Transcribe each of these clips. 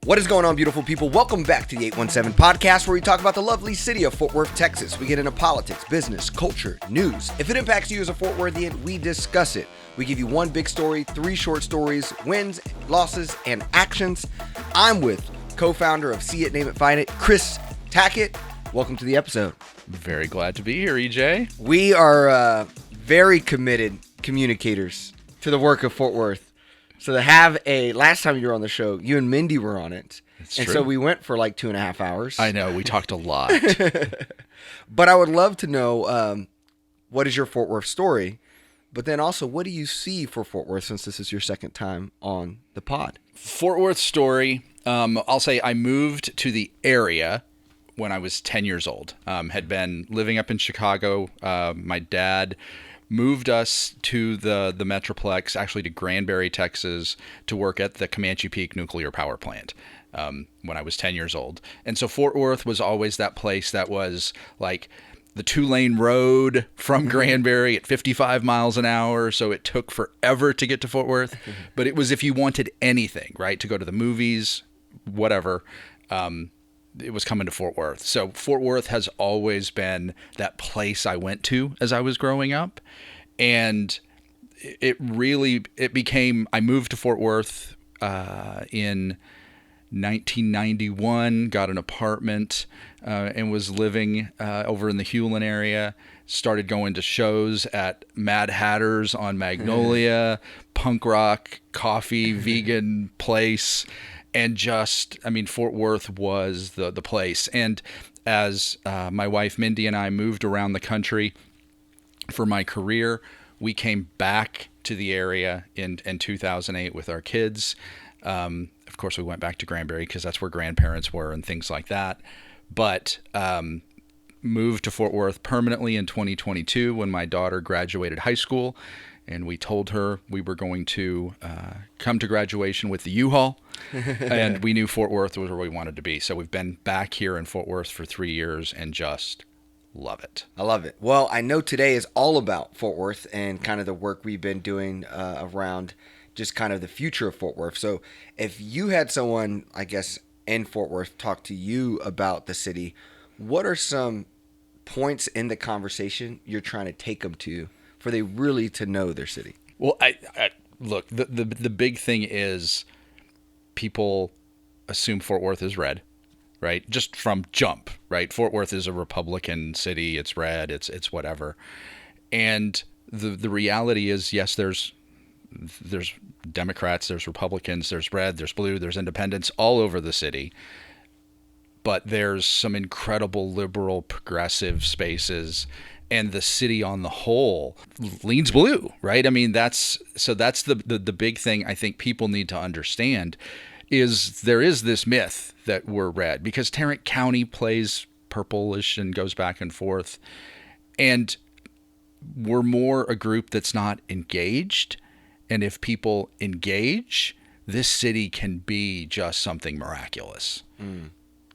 What is going on, beautiful people? Welcome back to the 817 podcast, where we talk about the lovely city of Fort Worth, Texas. We get into politics, business, culture, news. If it impacts you as a Fort Worthian, we discuss it. We give you one big story, three short stories, wins, losses, and actions. I'm with co-founder of See It, Name It, Find It, Chris Tackett. Welcome to the episode. Very glad to be here, EJ. We are very committed communicators to the work of Fort Worth. So to have last time you were on the show, you and Mindy were on it. That's and true. So we went for like 2.5 hours. I know, we talked a lot. But I would love to know, what is your Fort Worth story? But then also, what do you see for Fort Worth, since this is your second time on the pod? Fort Worth story, I'll say I moved to the area when I was 10 years old. Had been living up in Chicago. My dad moved us to the Metroplex, actually to Granbury, Texas, to work at the Comanche Peak nuclear power plant when I was 10 years old. And so Fort Worth was always that place that was like the 2-lane road from Granbury at 55 miles an hour. So it took forever to get to Fort Worth. But it was if you wanted anything, right, to go to the movies, whatever, it was coming to Fort Worth. So Fort Worth has always been that place I went to as I was growing up. And it became, I moved to Fort Worth in 1991, got an apartment and was living over in the Hewlin area. Started going to shows at Mad Hatter's on Magnolia, punk rock, coffee, vegan place. And just, I mean, Fort Worth was the place. And as my wife Mindy and I moved around the country for my career, we came back to the area in 2008 with our kids. Of course, we went back to Granbury because that's where grandparents were and things like that. But moved to Fort Worth permanently in 2022 when my daughter graduated high school. And we told her we were going to come to graduation with the U-Haul. And we knew Fort Worth was where we wanted to be. So we've been back here in Fort Worth for 3 years and just love it. I love it. Well, I know today is all about Fort Worth and kind of the work we've been doing around just kind of the future of Fort Worth. So if you had someone, I guess, in Fort Worth talk to you about the city, what are some points in the conversation you're trying to take them to for they really to know their city? Well, I look, the big thing is people assume Fort Worth is red, right? Just from jump, right? Fort Worth is a Republican city. It's red. It's whatever. And the reality is, yes, there's Democrats, there's Republicans, there's red, there's blue, there's independents all over the city. But there's some incredible liberal, progressive spaces. And the city on the whole leans blue, right? I mean, that's the big thing I think people need to understand is there is this myth that we're red because Tarrant County plays purplish and goes back and forth. And we're more a group that's not engaged. And if people engage, this city can be just something miraculous.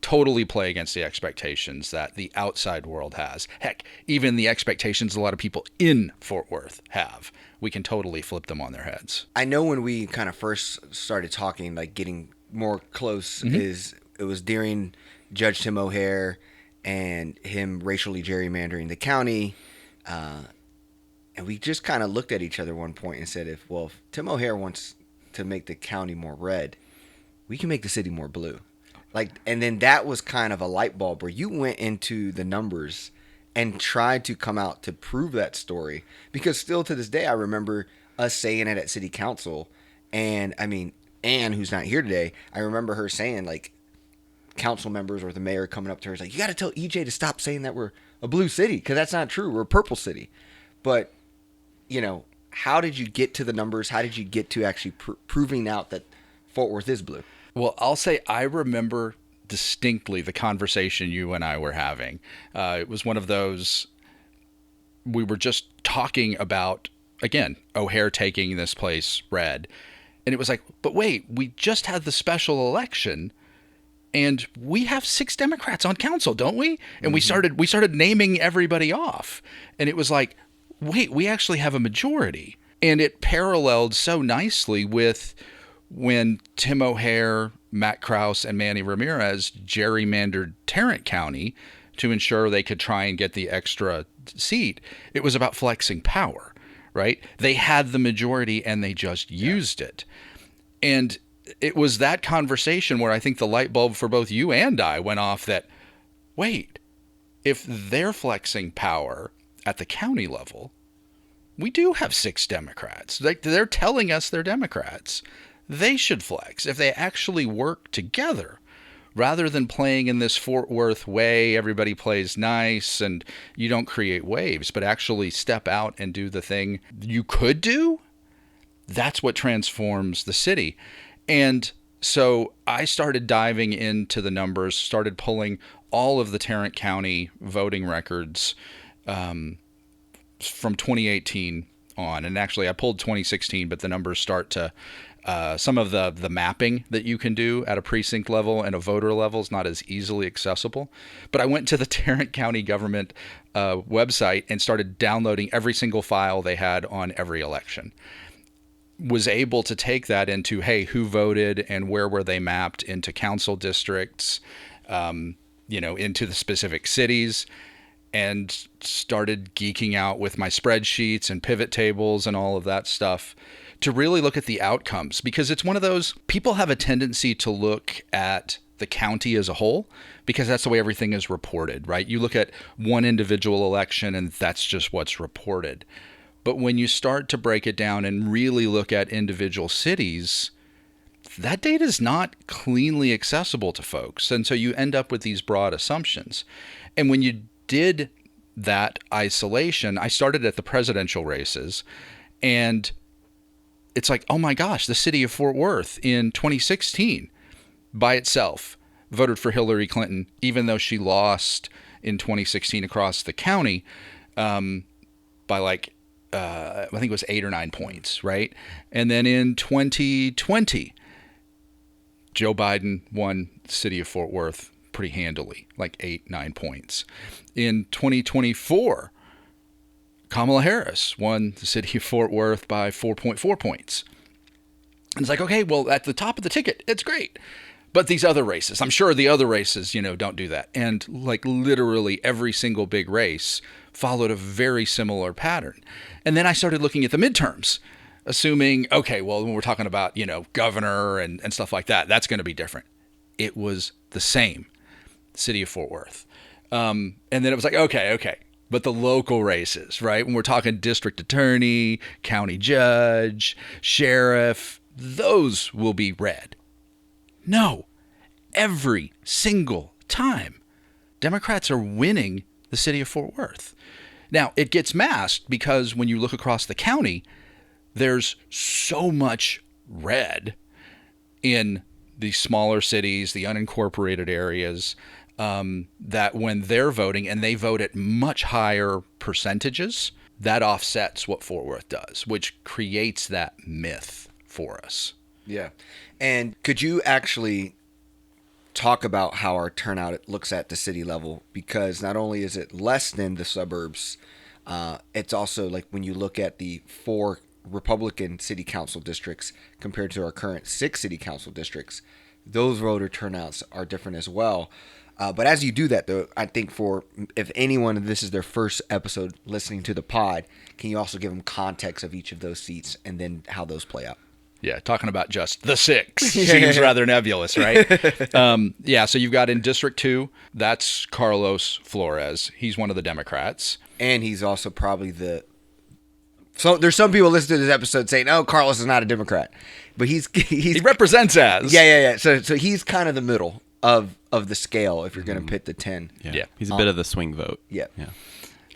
Totally play against the expectations that the outside world has. Heck, even the expectations a lot of people in Fort Worth have. We can totally flip them on their heads. I know when we kind of first started talking, like getting more close, it was during Judge Tim O'Hare and him racially gerrymandering the county. And we just kind of looked at each other at one point and said, if Tim O'Hare wants to make the county more red, we can make the city more blue. And then that was kind of a light bulb where you went into the numbers and tried to come out to prove that story. Because still to this day, I remember us saying it at city council. And I mean, Ann, who's not here today, I remember her saying, like, council members or the mayor coming up to her, like, you got to tell EJ to stop saying that we're a blue city, because that's not true. We're a purple city. But, you know, how did you get to the numbers? How did you get to actually proving out that Fort Worth is blue? Well, I'll say I remember distinctly the conversation you and I were having. It was one of those, we were just talking about, again, O'Hare taking this place red. And it was like, but wait, we just had the special election and we have 6 Democrats on council, don't we? And we started naming everybody off. And it was like, wait, we actually have a majority. And it paralleled so nicely with when Tim O'Hare, Matt Krause, and Manny Ramirez gerrymandered Tarrant County to ensure they could try and get the extra seat, it was about flexing power, right? They had the majority and they just used it. And it was that conversation where I think the light bulb for both you and I went off that, wait, if they're flexing power at the county level, we do have 6 Democrats. They're telling us they're Democrats. They should flex if they actually work together rather than playing in this Fort Worth way. Everybody plays nice and you don't create waves, but actually step out and do the thing you could do. That's what transforms the city. And so I started diving into the numbers, started pulling all of the Tarrant County voting records from 2018 on. And actually, I pulled 2016, but the numbers start to some of the mapping that you can do at a precinct level and a voter level is not as easily accessible. But I went to the Tarrant County government website and started downloading every single file they had on every election. Was able to take that into, hey, who voted and where were they mapped into council districts, into the specific cities, and started geeking out with my spreadsheets and pivot tables and all of that stuff to really look at the outcomes, because it's one of those, people have a tendency to look at the county as a whole because that's the way everything is reported, right? You look at one individual election and that's just what's reported. But when you start to break it down and really look at individual cities, that data is not cleanly accessible to folks. And so you end up with these broad assumptions. And when you did that isolation, I started at the presidential races, and it's like, oh my gosh, the city of Fort Worth in 2016 by itself voted for Hillary Clinton, even though she lost in 2016 across the county by I think it was 8 or 9 points, right? And then in 2020, Joe Biden won the city of Fort Worth pretty handily, like 8, 9 points. In 2024, Kamala Harris won the city of Fort Worth by 4.4 points. And it's like, okay, well, at the top of the ticket, it's great. But these other races, I'm sure the other races, don't do that. And like literally every single big race followed a very similar pattern. And then I started looking at the midterms, assuming, okay, well, when we're talking about, governor and stuff like that, that's going to be different. It was the same, city of Fort Worth. And then it was like, okay. But the local races, right? When we're talking district attorney, county judge, sheriff, those will be red. No, every single time, Democrats are winning the city of Fort Worth. Now, it gets masked because when you look across the county, there's so much red in the smaller cities, the unincorporated areas, that when they're voting and they vote at much higher percentages, that offsets what Fort Worth does, which creates that myth for us. Yeah. And could you actually talk about how our turnout looks at the city level? Because not only is it less than the suburbs, it's also like when you look at the 4 Republican city council districts compared to our current 6 city council districts, those voter turnouts are different as well. But as you do that, though, I think if anyone, this is their first episode listening to the pod, can you also give them context of each of those seats and then how those play out? Yeah, talking about just the 6 seems rather nebulous, right? So you've got in District 2, that's Carlos Flores. He's one of the Democrats. And he's also probably so there's some people listening to this episode saying, "Oh, Carlos is not a Democrat," but he represents as. Yeah. So he's kind of the middle of the scale if you're going to pit the 10. Yeah. He's a bit of the swing vote. Yeah.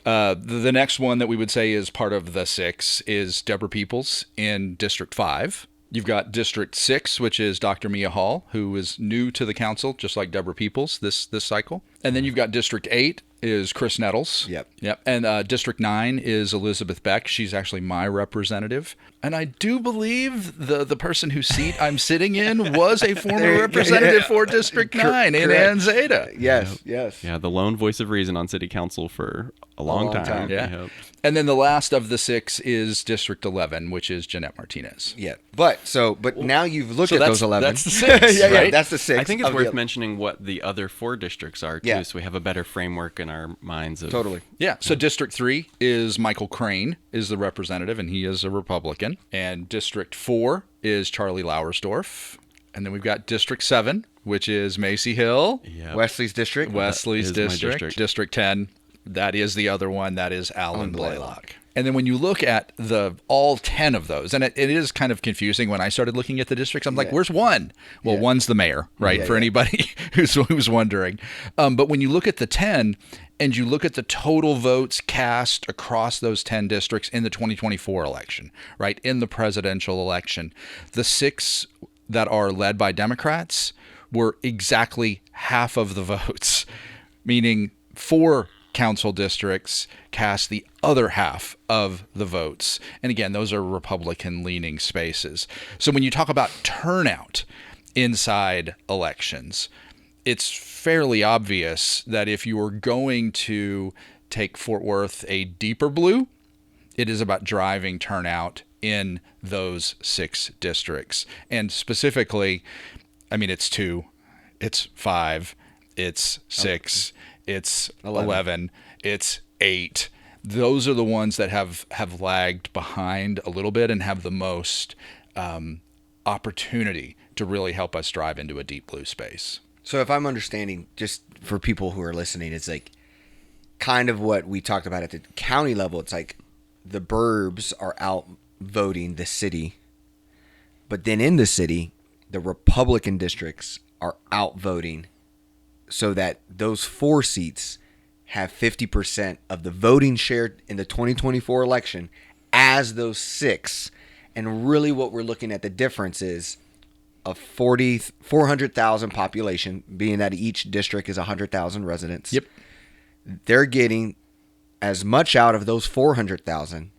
The next one that we would say is part of the 6 is Deborah Peoples in District 5. You've got District 6, which is Dr. Mia Hall, who is new to the council, just like Deborah Peoples this cycle. And then you've got District 8 is Chris Nettles. Yep. And District 9 is Elizabeth Beck. She's actually my representative. And I do believe the person whose seat I'm sitting in was a former representative for District 9 in Ann Zadeh. Yes. Yeah, the lone voice of reason on city council for a long time. Yeah. Yep. And then the last of the 6 is District 11, which is Jeanette Martinez. Yeah. But now you've looked at those 11. That's the 6, yeah, right? that's the 6. I think it's worth mentioning what the other 4 districts are, too, Yeah. so we have a better framework in our minds. Totally. Yeah. So District 3 is Michael Crane is the representative, and he is a Republican. And District 4 is Charlie Lauersdorf. And then we've got District 7, which is Macy Hill. Yep. Wesley's district. Wesley's That is my district. district. District 10, that is the other one. That is Alan Blaylock. And then when you look at all 10 of those, and it is kind of confusing when I started looking at the districts, I'm like, where's one? Well, one's the mayor, right? For anybody who's wondering. But when you look at the 10 and you look at the total votes cast across those 10 districts in the 2024 election, right? In the presidential election, the 6 that are led by Democrats were exactly half of the votes, meaning 4 council districts cast the other half of the votes. And again, those are Republican-leaning spaces. So when you talk about turnout inside elections, it's fairly obvious that if you are going to take Fort Worth a deeper blue, it is about driving turnout in those 6 districts. And specifically, I mean, it's 2, it's 5, it's 6, it's 11, it's 8. Those are the ones that have lagged behind a little bit and have the most opportunity to really help us drive into a deep blue space. So if I'm understanding, just for people who are listening, it's like kind of what we talked about at the county level. It's like the burbs are out voting the city, but then in the city, the Republican districts are outvoting, so that those 4 seats have 50% of the voting share in the 2024 election as those 6. And really what we're looking at, the difference is a 400,000 population, being that each district is 100,000 residents. Yep. They're getting as much out of those 400,000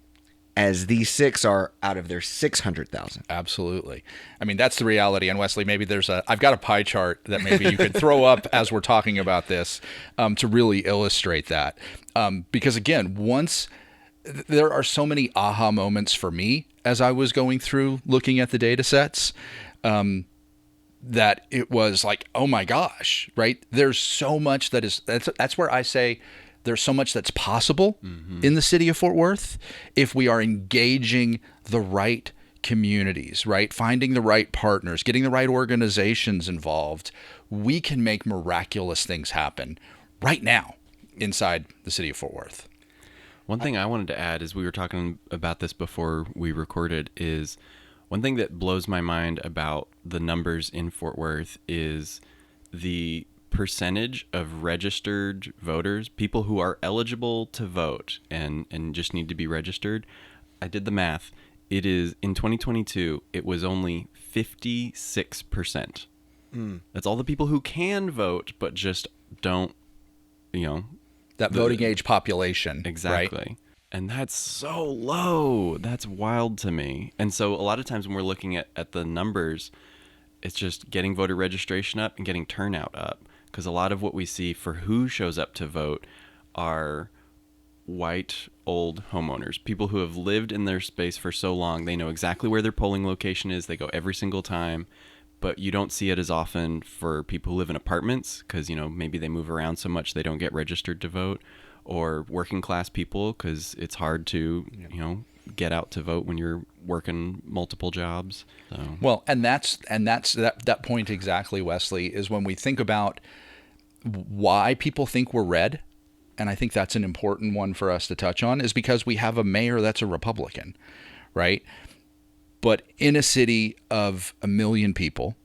as these 6 are out of their 600,000. Absolutely. I mean, that's the reality. And Wesley, maybe I've got a pie chart that maybe you could throw up as we're talking about this to really illustrate that. Because again, there are so many aha moments for me as I was going through looking at the data sets, that it was like, oh my gosh, right? There's so much that's where I say, there's so much that's possible in the city of Fort Worth if we are engaging the right communities, right? Finding the right partners, getting the right organizations involved. We can make miraculous things happen right now inside the city of Fort Worth. One thing I wanted to add, as we were talking about this before we recorded, is one thing that blows my mind about the numbers in Fort Worth is the percentage of registered voters, people who are eligible to vote and just need to be registered. I did the math. It is, in 2022, it was only 56%. That's all the people who can vote, but just don't, That voting age population. Exactly. Right? And that's so low. That's wild to me. And so a lot of times when we're looking at the numbers, it's just getting voter registration up and getting turnout up. Because a lot of what we see for who shows up to vote are white, old homeowners, people who have lived in their space for so long. They know exactly where their polling location is. They go every single time. But you don't see it as often for people who live in apartments because, maybe they move around so much they don't get registered to vote, or working class people because it's hard to, get out to vote when you're working multiple jobs. So. Well, and that's that point exactly, Wesley, is when we think about why people think we're red, and I think that's an important one for us to touch on, is because we have a mayor that's a Republican, right? But in a city of 1 million people,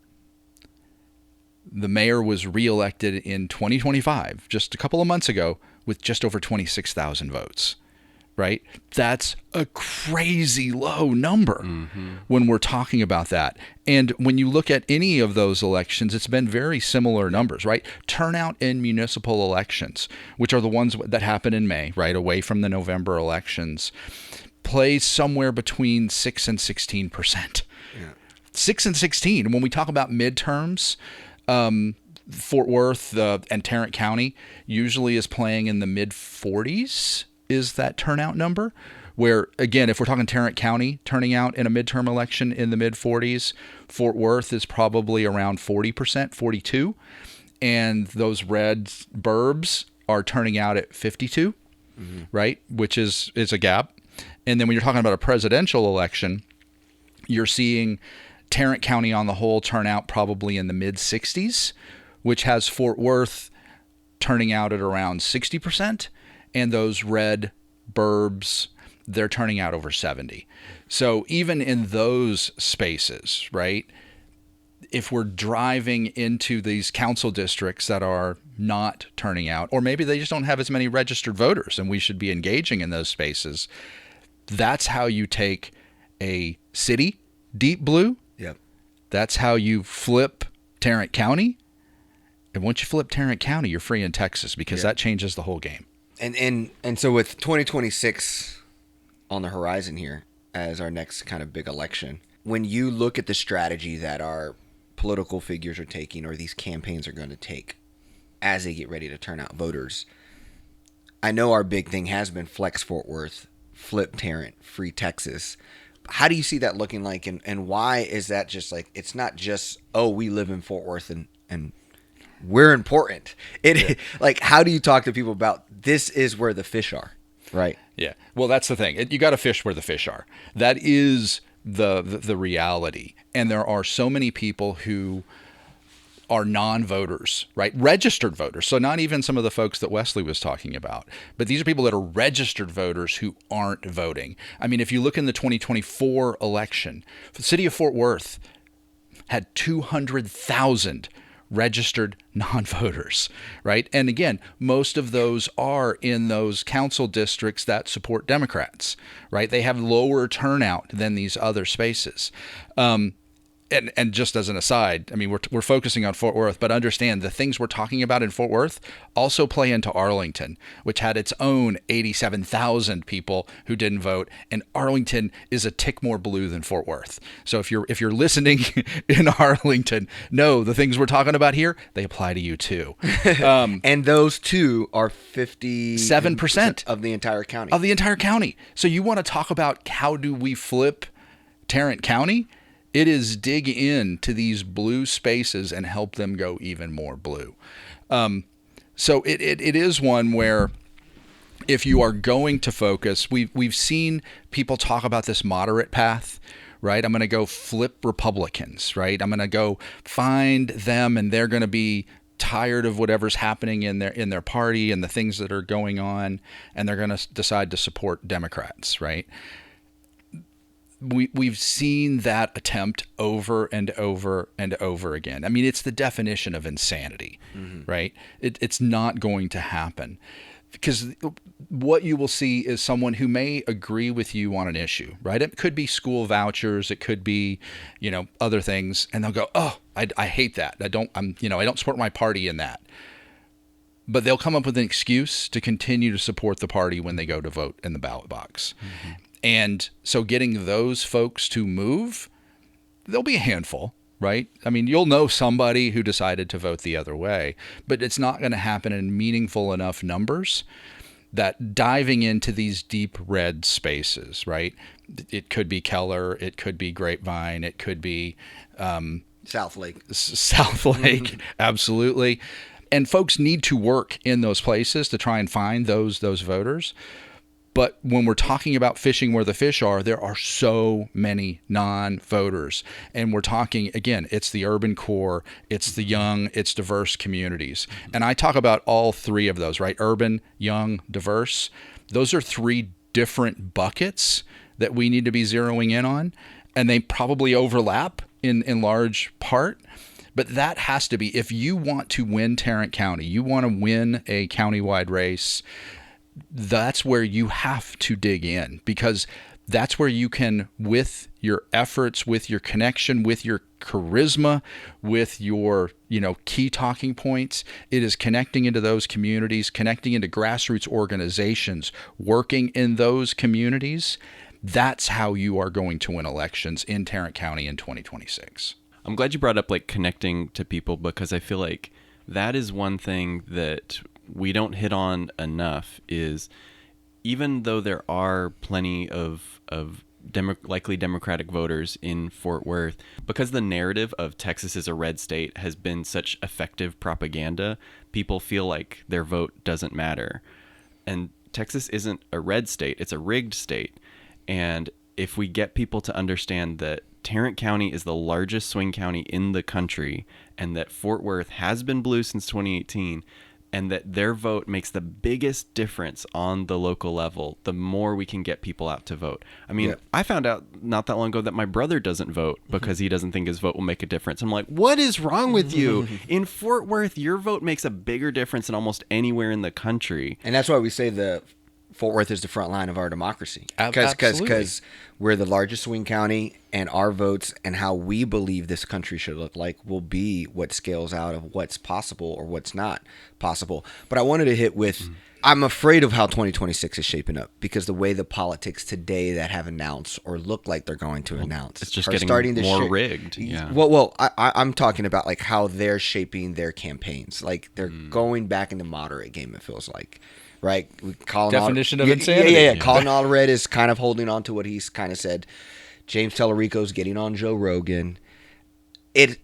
the mayor was reelected in 2025, just a couple of months ago, with just over 26,000 votes, right? That's a crazy low number when we're talking about that. And when you look at any of those elections, it's been very similar numbers, right? Turnout in municipal elections, which are the ones that happen in May, right, away from the November elections, plays somewhere between 6 and 16%. Yeah. 6 and 16. When we talk about midterms, Fort Worth and Tarrant County usually is playing in the mid-40s. Is that turnout number, where, again, if we're talking Tarrant County turning out in a midterm election in the mid-40s, Fort Worth is probably around 40%, 42, and those red burbs are turning out at 52, right, which is a gap. And then when you're talking about a presidential election, you're seeing Tarrant County on the whole turn out probably in the mid-60s, which has Fort Worth turning out at around 60%. And those red burbs, they're turning out over 70. So even in those spaces, right, if we're driving into these council districts that are not turning out, or maybe they just don't have as many registered voters and we should be engaging in those spaces, that's how you take a city, deep blue. Yep. That's how you flip Tarrant County. And once you flip Tarrant County, you're free in Texas, because that changes the whole game. And so with 2026 on the horizon here as our next kind of big election, when you look at the strategy that our political figures are taking, or these campaigns are going to take as they get ready to turn out voters, I know our big thing has been flex Fort Worth, flip Tarrant, free Texas. How do you see that looking like, and why is that just like, it's not just, oh, we live in Fort Worth and we're important. Like, how do you talk to people about this is where the fish are, right? Yeah. Well, that's the thing. You got to fish where the fish are. That is the reality. And there are so many people who are non-voters, right? Registered voters. So not even some of the folks that Wesley was talking about, but these are people that are registered voters who aren't voting. I mean, if you look in the 2024 election, the city of Fort Worth had 200,000 registered non-voters, right? And again, most of those are in those council districts that support Democrats, right? They have lower turnout than these other spaces. And just as an aside, I mean, we're focusing on Fort Worth, but understand the things we're talking about in Fort Worth also play into Arlington, which had its own 87,000 people who didn't vote, and Arlington is a tick more blue than Fort Worth. So if you're listening in Arlington, no, the things we're talking about here, they apply to you too. And those two are 57% of the entire county. Of the entire county. So you want to talk about how do we flip Tarrant County? It is dig into these blue spaces and help them go even more blue. So it is one where, if you are going to focus, we've seen people talk about this moderate path, right? I'm going to go flip Republicans, right? I'm going to go find them, and they're going to be tired of whatever's happening in their party and the things that are going on, and they're going to decide to support Democrats, right? We've seen that attempt over and over and over again. I mean, it's the definition of insanity, right? It's not going to happen, because what you will see is someone who may agree with you on an issue, right? It could be school vouchers, it could be, other things, and they'll go, "Oh, I hate that. I don't support my party in that." But they'll come up with an excuse to continue to support the party when they go to vote in the ballot box. And so getting those folks to move, there'll be a handful, right? I mean, you'll know somebody who decided to vote the other way, but it's not going to happen in meaningful enough numbers that diving into these deep red spaces, right? It could be Keller, it could be Grapevine, it could be South Lake. South Lake, absolutely. And folks need to work in those places to try and find those voters. But when we're talking about fishing where the fish are, there are so many non-voters. And we're talking, again, it's the urban core, it's the young, it's diverse communities. And I talk about all three of those, right? Urban, young, diverse. Those are three different buckets that we need to be zeroing in on. And they probably overlap in large part. But that has to be, if you want to win Tarrant County, you want to win a countywide race, that's where you have to dig in, because that's where you can, with your efforts, with your connection, with your charisma, with your, key talking points, it is connecting into those communities, connecting into grassroots organizations, working in those communities. That's how you are going to win elections in Tarrant County in 2026. I'm glad you brought up like connecting to people, because I feel like that is one thing that we don't hit on enough, is even though there are plenty of likely Democratic voters in Fort Worth, because the narrative of Texas is a red state has been such effective propaganda, people feel like their vote doesn't matter. And Texas isn't a red state, it's a rigged state. And if we get people to understand that Tarrant County is the largest swing county in the country, and that Fort Worth has been blue since 2018, and that their vote makes the biggest difference on the local level, the more we can get people out to vote. I mean, I found out not that long ago that my brother doesn't vote because he doesn't think his vote will make a difference. I'm like, what is wrong with you? In Fort Worth, your vote makes a bigger difference than almost anywhere in the country. And that's why we say the Fort Worth is the front line of our democracy. Because we're the largest swing county, and our votes and how we believe this country should look like will be what scales out of what's possible or what's not possible. But I wanted to hit with, I'm afraid of how 2026 is shaping up, because the way the politics today that have announced or look like they're going to announce, it's just getting more rigged. Yeah. Well, I'm talking about like how they're shaping their campaigns. Like they're going back into moderate game, it feels like. Right, definition of insanity. Yeah. Colin Allred is kind of holding on to what he's kind of said. James Tellerico's getting on Joe Rogan. And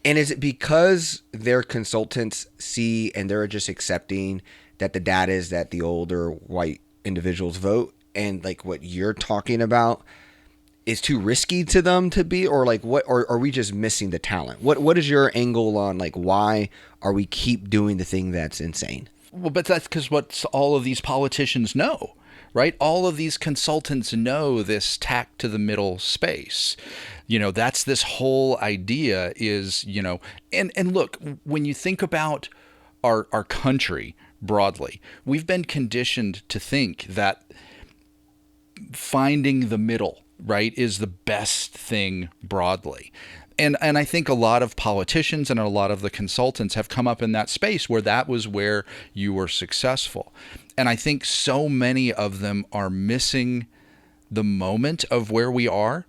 is it because their consultants see and they're just accepting that the data is that the older white individuals vote, and like what you're talking about is too risky to them to be, or like what, or are we just missing the talent? What is your angle on like why are we keep doing the thing that's insane? Well, but that's because what all of these politicians know, right? All of these consultants know this tack to the middle space. That's this whole idea is, and look, when you think about our country broadly, we've been conditioned to think that finding the middle, right, is the best thing broadly. And I think a lot of politicians and a lot of the consultants have come up in that space where that was where you were successful. And I think so many of them are missing the moment of where we are,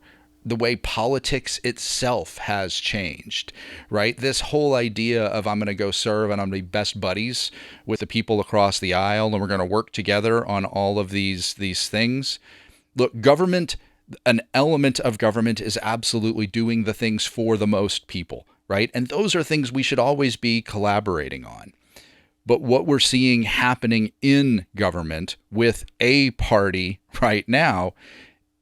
the way politics itself has changed, right? This whole idea of I'm going to go serve and I'm going to be best buddies with the people across the aisle and we're going to work together on all of these things. Look, government, an element of government is absolutely doing the things for the most people, right? And those are things we should always be collaborating on. But what we're seeing happening in government with a party right now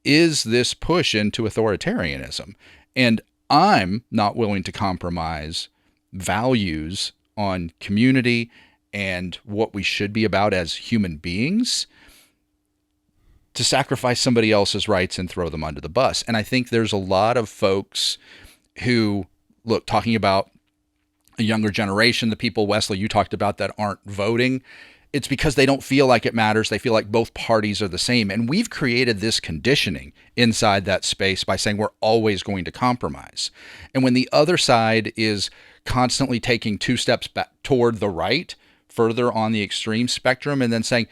is this push into authoritarianism. And I'm not willing to compromise values on community and what we should be about as human beings to sacrifice somebody else's rights and throw them under the bus. And I think there's a lot of folks who, look, talking about a younger generation, the people, Wesley, you talked about that aren't voting, it's because they don't feel like it matters. They feel like both parties are the same. And we've created this conditioning inside that space by saying we're always going to compromise. And when the other side is constantly taking 2 steps back toward the right, further on the extreme spectrum, and then saying,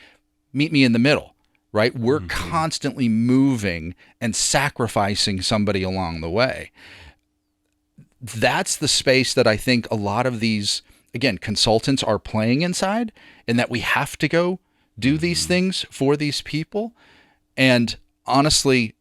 meet me in the middle. Right? We're constantly moving and sacrificing somebody along the way. That's the space that I think a lot of these, again, consultants are playing inside, and that we have to go do these things for these people. And honestly,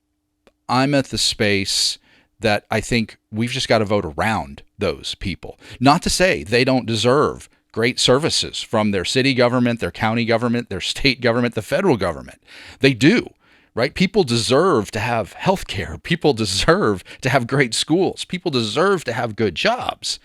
I'm at the space that I think we've just got to vote around those people. Not to say they don't deserve great services from their city government, their county government, their state government, the federal government. They do, right? People deserve to have health care. People deserve to have great schools. People deserve to have good jobs.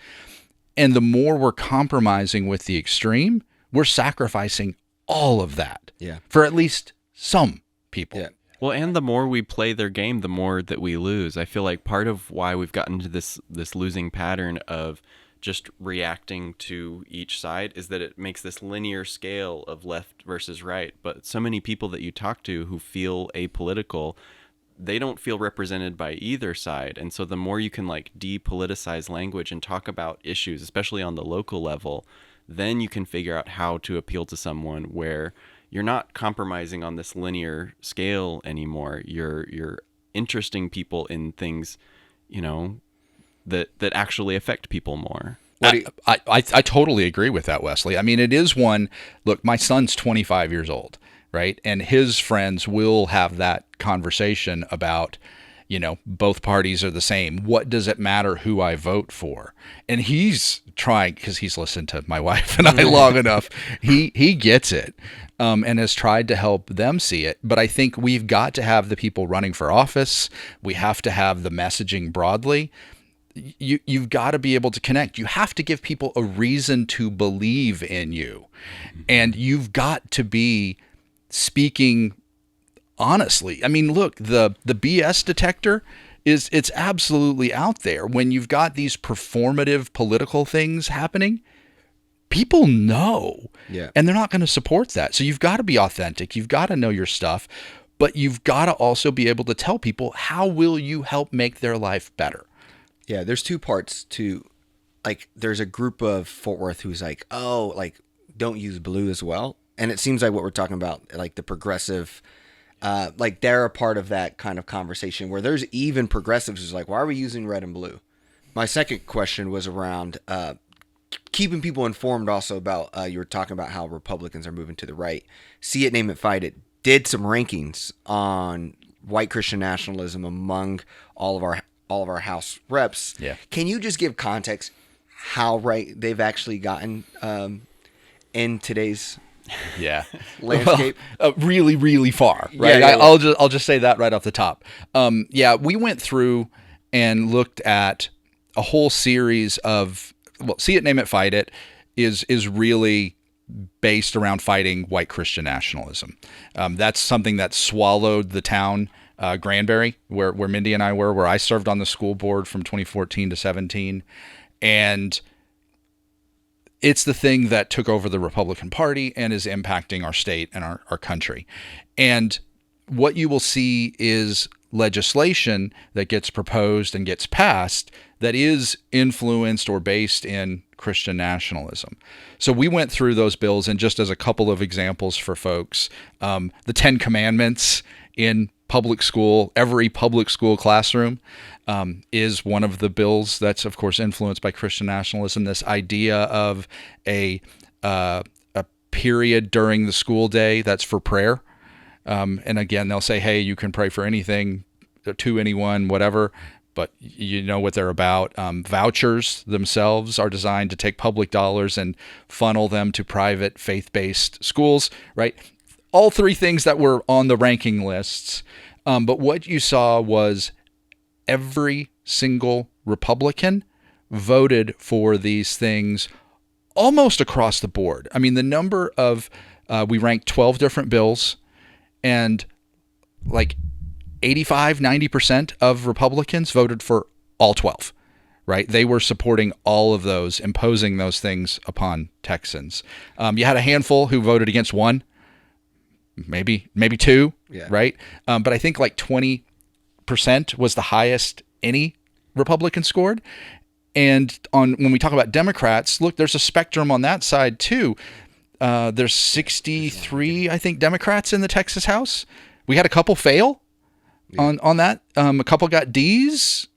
And the more we're compromising with the extreme, we're sacrificing all of that for at least some people. Yeah. Well, and the more we play their game, the more that we lose. I feel like part of why we've gotten into this losing pattern of just reacting to each side, is that it makes this linear scale of left versus right. But so many people that you talk to who feel apolitical, they don't feel represented by either side. And so the more you can like depoliticize language and talk about issues, especially on the local level, then you can figure out how to appeal to someone where you're not compromising on this linear scale anymore. You're interesting people in things, you know, that actually affect people more. I totally agree with that, Wesley. I mean, it is one. Look, my son's 25 years old, right? And his friends will have that conversation about, you know, both parties are the same. What does it matter who I vote for? And he's trying, because he's listened to my wife and I long enough. He gets it, and has tried to help them see it. But I think we've got to have the people running for office. We have to have the messaging broadly. You've got to be able to connect. You have to give people a reason to believe in you. And you've got to be speaking honestly. I mean, look, the BS detector it's absolutely out there. When you've got these performative political things happening, people know. Yeah. And they're not going to support that. So you've got to be authentic. You've got to know your stuff, but you've got to also be able to tell people, how will you help make their life better? Yeah, there's two parts to, like, there's a group of Fort Worth who's like, oh, like, don't use blue as well. And it seems like what we're talking about, like the progressive, like they're a part of that kind of conversation where there's even progressives who's like, why are we using red and blue? My second question was around keeping people informed also about, you were talking about how Republicans are moving to the right. See It, Name It, Fight It did some rankings on white Christian nationalism among all of our House reps. Yeah. Can you just give context how right they've actually gotten in today's landscape? Well, really, really far, right? Yeah. I'll just say that right off the top. We went through and looked at a whole series of, See It, Name It, Fight It is really based around fighting white Christian nationalism. That's something that swallowed the town. Granbury, where Mindy and I were, where I served on the school board from 2014 to 17. And it's the thing that took over the Republican Party and is impacting our state and our country. And what you will see is legislation that gets proposed and gets passed that is influenced or based in Christian nationalism. So we went through those bills, and just as a couple of examples for folks, the 10 Commandments in public school, every public school classroom, is one of the bills that's, of course, influenced by Christian nationalism. This idea of a period during the school day that's for prayer. And again, they'll say, hey, you can pray for anything, to anyone, whatever, but you know what they're about. Vouchers themselves are designed to take public dollars and funnel them to private faith-based schools, right? All three things that were on the ranking lists. But what you saw was every single Republican voted for these things almost across the board. I mean, the number of, we ranked 12 different bills, and like 85, 90% of Republicans voted for all 12, right? They were supporting all of those, imposing those things upon Texans. You had a handful who voted against one, maybe two, right? But I think like 20% was the highest any Republican scored. And when we talk about Democrats, look, there's a spectrum on that side too. There's 63, I think, Democrats in the Texas House. We had a couple fail on that. A couple got D's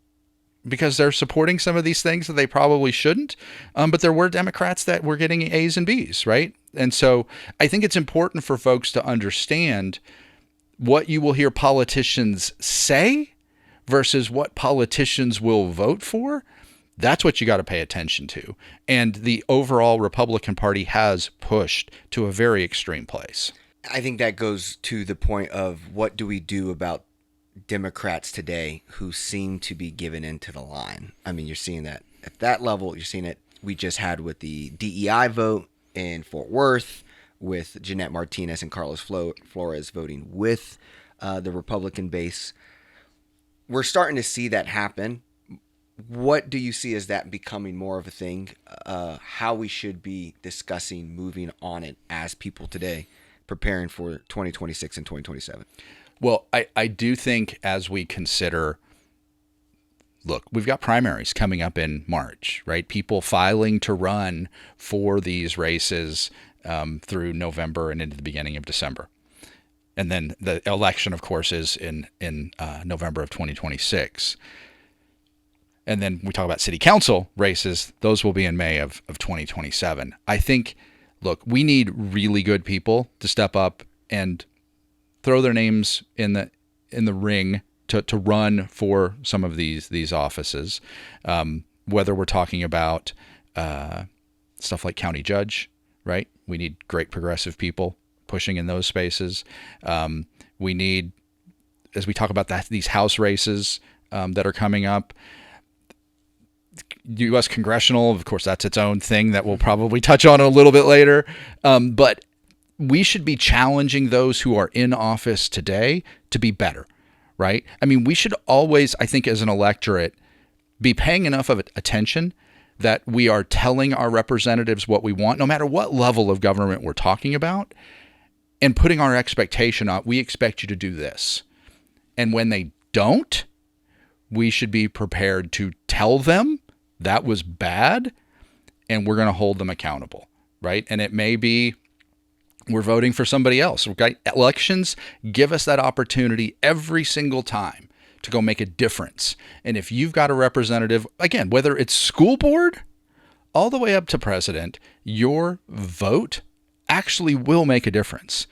because they're supporting some of these things that they probably shouldn't. But there were Democrats that were getting A's and B's, right? And so I think it's important for folks to understand what you will hear politicians say versus what politicians will vote for. That's what you got to pay attention to. And the overall Republican Party has pushed to a very extreme place. I think that goes to the point of what do we do about Democrats today who seem to be given into the line. I mean, you're seeing that at that level. You're seeing it. We just had with the DEI vote in Fort Worth with Jeanette Martinez and Carlos Flores voting with the Republican base. We're starting to see that happen. what do you see as that becoming more of a thing? How we should be discussing moving on it as people today, preparing for 2026 and 2027? Well, I do think as we consider, look, we've got primaries coming up in March, right? People filing to run for these races through November and into the beginning of December. And then the election, of course, is in November of 2026. And then we talk about city council races. Those will be in May of 2027. I think, look, we need really good people to step up and throw their names in the ring to run for some of these offices. Whether we're talking about stuff like county judge, right? We need great progressive people pushing in those spaces. We need, as we talk about these House races that are coming up, U.S. congressional, of course, that's its own thing that we'll probably touch on a little bit later. But we should be challenging those who are in office today to be better, right? I mean, we should always, I think, as an electorate, be paying enough of attention that we are telling our representatives what we want, no matter what level of government we're talking about, and putting our expectation on, we expect you to do this. And when they don't, we should be prepared to tell them that was bad, and we're going to hold them accountable, right? And it may be we're voting for somebody else. Okay? Elections give us that opportunity every single time to go make a difference. And if you've got a representative, again, whether it's school board all the way up to president, your vote actually will make a difference.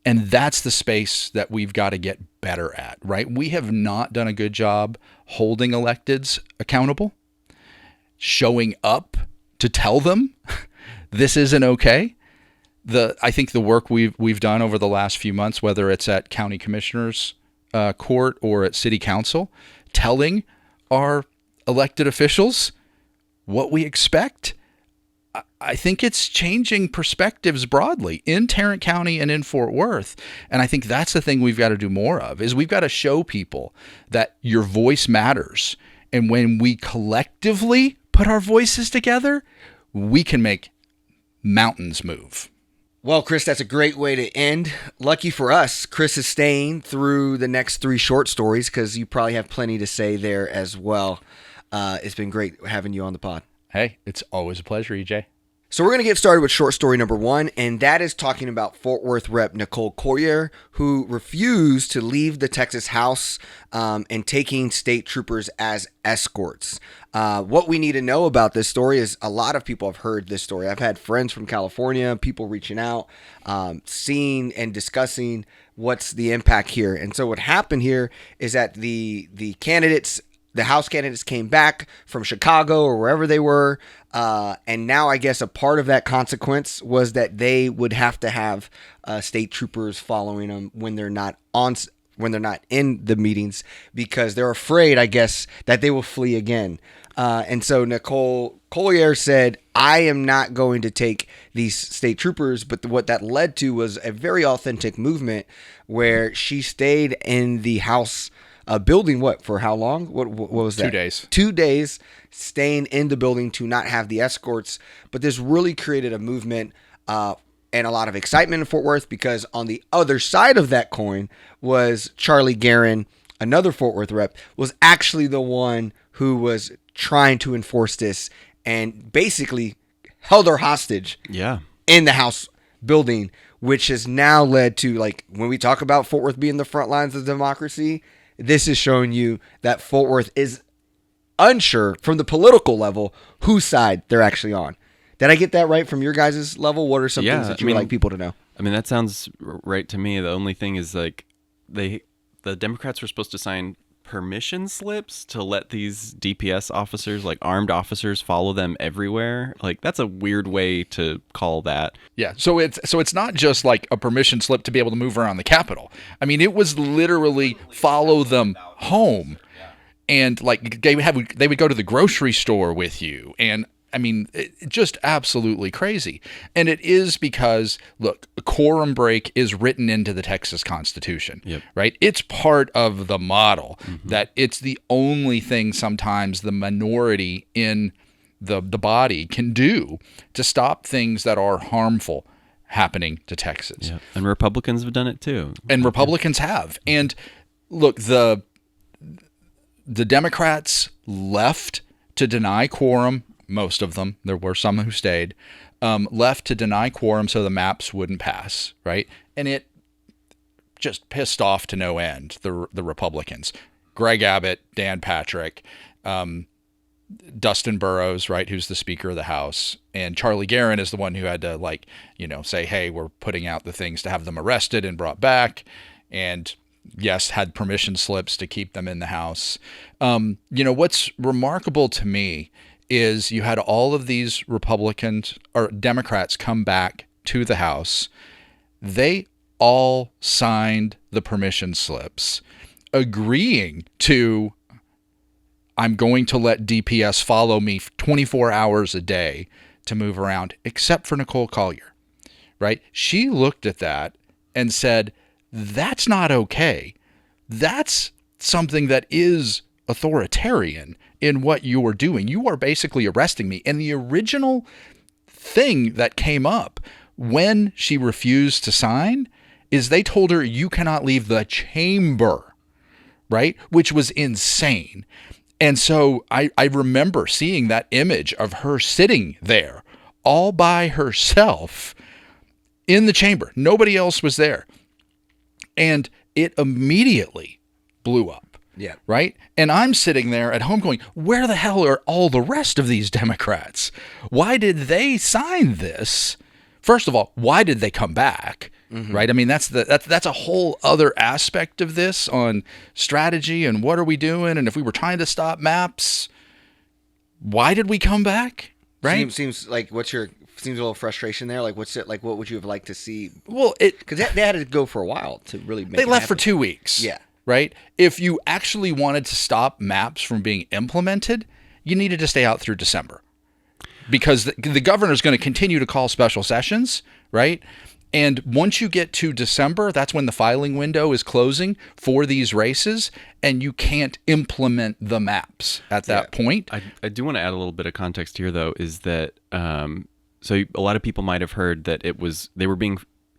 And that's the space that we've got to get better at, right? We have not done a good job holding electeds accountable, showing up to tell them this isn't okay. I think the work we've done over the last few months, whether it's at county commissioners court or at city council, telling our elected officials what we expect, I think it's changing perspectives broadly in Tarrant County and in Fort Worth. And I think that's the thing we've got to do more of, is we've got to show people that your voice matters. And when we collectively put our voices together, we can make mountains move. Well, Chris, that's a great way to end. Lucky for us, Chris is staying through the next 3 short stories because you probably have plenty to say there as well. It's been great having you on the pod. Hey, it's always a pleasure, EJ. So we're going to get started with short story number 1, and that is talking about Fort Worth Rep. Nicole Collier, who refused to leave the Texas House and taking state troopers as escorts. What we need to know about this story is a lot of people have heard this story. I've had friends from California, people reaching out, seeing and discussing what's the impact here. And so what happened here is that the candidates, the House candidates, came back from Chicago or wherever they were, and now I guess a part of that consequence was that they would have to have state troopers following them when they're not in the meetings, because they're afraid, I guess, that they will flee again. And so Nicole Collier said, I am not going to take these state troopers. But what that led to was a very authentic movement where she stayed in the House building, for how long? What was that? 2 days. 2 days staying in the building to not have the escorts. But this really created a movement and a lot of excitement in Fort Worth, because on the other side of that coin was Charlie Guerin, another Fort Worth rep, was actually the one who was trying to enforce this and basically held her hostage in the House building, which has now led to, like, when we talk about Fort Worth being the front lines of democracy, this is showing you that Fort Worth is unsure from the political level whose side they're actually on. Did I get that right from your guys' level? What are some things that you would like people to know? I mean, that sounds right to me. The only thing is, like, the Democrats were supposed to sign permission slips to let these DPS officers, like armed officers, follow them everywhere. Like, that's a weird way to call that. Yeah, so it's not just like a permission slip to be able to move around the Capitol. I mean, it was literally follow them home, and like they would go to the grocery store with you, and I mean, just absolutely crazy. And it is because, look, a quorum break is written into the Texas Constitution, right? It's part of the model that it's the only thing sometimes the minority in the body can do to stop things that are harmful happening to Texans. Yep. And Republicans have done it too. And Republicans have. And look, the Democrats left to deny quorum. Most of them, there were some who stayed, left to deny quorum so the maps wouldn't pass, right? And it just pissed off to no end the Republicans. Greg Abbott, Dan Patrick, Dustin Burrows, right, who's the Speaker of the House, and Charlie Guerin is the one who had to, say, hey, we're putting out the things to have them arrested and brought back, and yes, had permission slips to keep them in the House. What's remarkable to me is you had all of these Republicans or Democrats come back to the House. They all signed the permission slips, agreeing to, I'm going to let DPS follow me 24 hours a day to move around, except for Nicole Collier, right? She looked at that and said, that's not okay. That's something that is authoritarian in what you are doing. You are basically arresting me. And the original thing that came up when she refused to sign is they told her, you cannot leave the chamber, right? Which was insane. And so I remember seeing that image of her sitting there all by herself in the chamber. Nobody else was there. And it immediately blew up. Yeah. Right? And I'm sitting there at home going, where the hell are all the rest of these Democrats? Why did they sign this? First of all, why did they come back? Right? I mean, that's a whole other aspect of this on strategy and what are we doing? And if we were trying to stop maps, why did we come back? Right? Seems like seems a little frustration there. Like, what's it like? What would you have liked to see? Well, because they had to go for a while to really make. They left happen. for 2 weeks. Yeah. Right? If you actually wanted to stop maps from being implemented, you needed to stay out through December, because the governor's going to continue to call special sessions, right? And once you get to December, that's when the filing window is closing for these races, and you can't implement the maps at that point. I do want to add a little bit of context here, though, is that so a lot of people might have heard that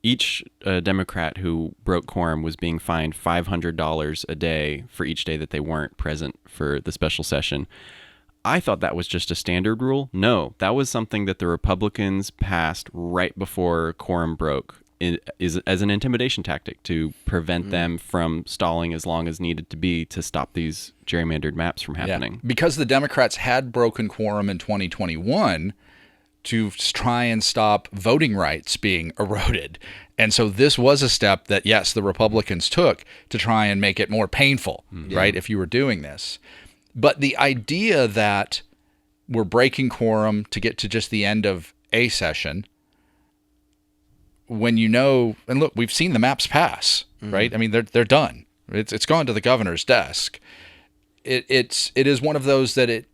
each Democrat who broke quorum was being fined $500 a day for each day that they weren't present for the special session. I thought that was just a standard rule. No, that was something that the Republicans passed right before quorum broke as an intimidation tactic to prevent them from stalling as long as needed to be to stop these gerrymandered maps from happening. Yeah. Because the Democrats had broken quorum in 2021 to try and stop voting rights being eroded. And so this was a step that, yes, the Republicans took to try and make it more painful, right, if you were doing this. But the idea that we're breaking quorum to get to just the end of a session, when and look, we've seen the maps pass, right? I mean, they're done. It's gone to the governor's desk. It is one of those that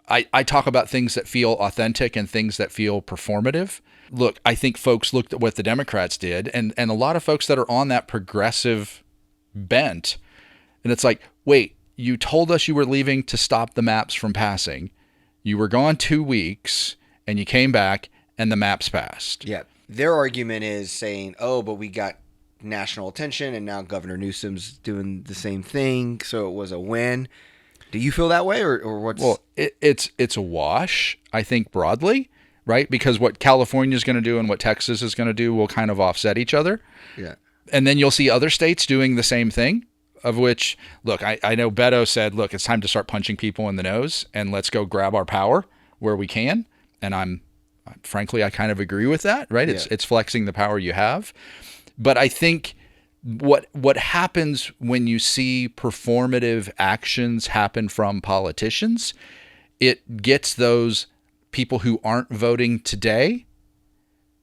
I talk about things that feel authentic and things that feel performative. Look, I think folks looked at what the Democrats did, and a lot of folks that are on that progressive bent, and it's like, wait, you told us you were leaving to stop the maps from passing. You were gone 2 weeks, and you came back, and the maps passed. Yeah. Their argument is saying, oh, but we got national attention, and now Governor Newsom's doing the same thing, so it was a win. Do you feel that way, or what's... Well, it's a wash, I think, broadly, right? Because what California is going to do and what Texas is going to do will kind of offset each other. Yeah. And then you'll see other states doing the same thing, of which, look, I know Beto said, look, it's time to start punching people in the nose, and let's go grab our power where we can. And frankly, I kind of agree with that, right? Yeah. It's flexing the power you have. But I think what happens when you see performative actions happen from politicians, it gets those people who aren't voting today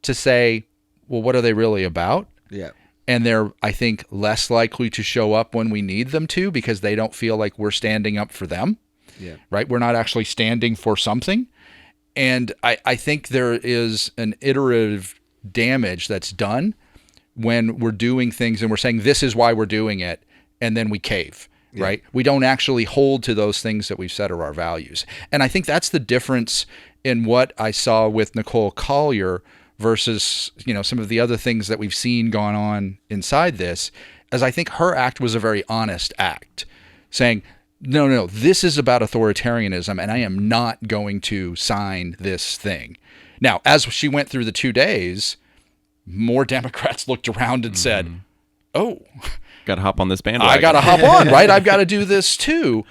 to say, well, what are they really about? Yeah. And they're, I think, less likely to show up when we need them to, because they don't feel like we're standing up for them. Yeah. Right? We're not actually standing for something. And I think there is an iterative damage that's done when we're doing things and we're saying this is why we're doing it, and then we cave, right? We don't actually hold to those things that we've said are our values. And I think that's the difference in what I saw with Nicole Collier versus, some of the other things that we've seen gone on inside this, as I think her act was a very honest act, saying, no, this is about authoritarianism, and I am not going to sign this thing. Now, as she went through the 2 days, more Democrats looked around and said, oh, got to hop on this bandwagon. I got to hop on, right? I've got to do this too.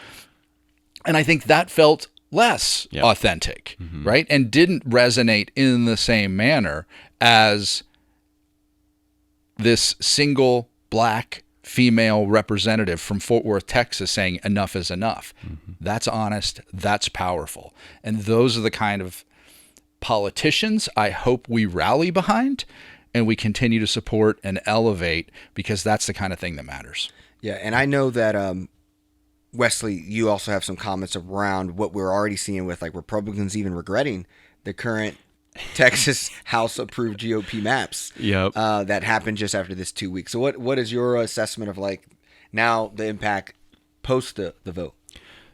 And I think that felt less authentic, right? And didn't resonate in the same manner as this single black female representative from Fort Worth, Texas saying enough is enough. That's honest. That's powerful. And those are the kind of politicians I hope we rally behind and we continue to support and elevate, because that's the kind of thing that matters. Yeah, and I know that Wesley, you also have some comments around what we're already seeing with like Republicans even regretting the current Texas House-approved GOP maps that happened just after this 2 weeks. So what is your assessment of like now the impact post the vote?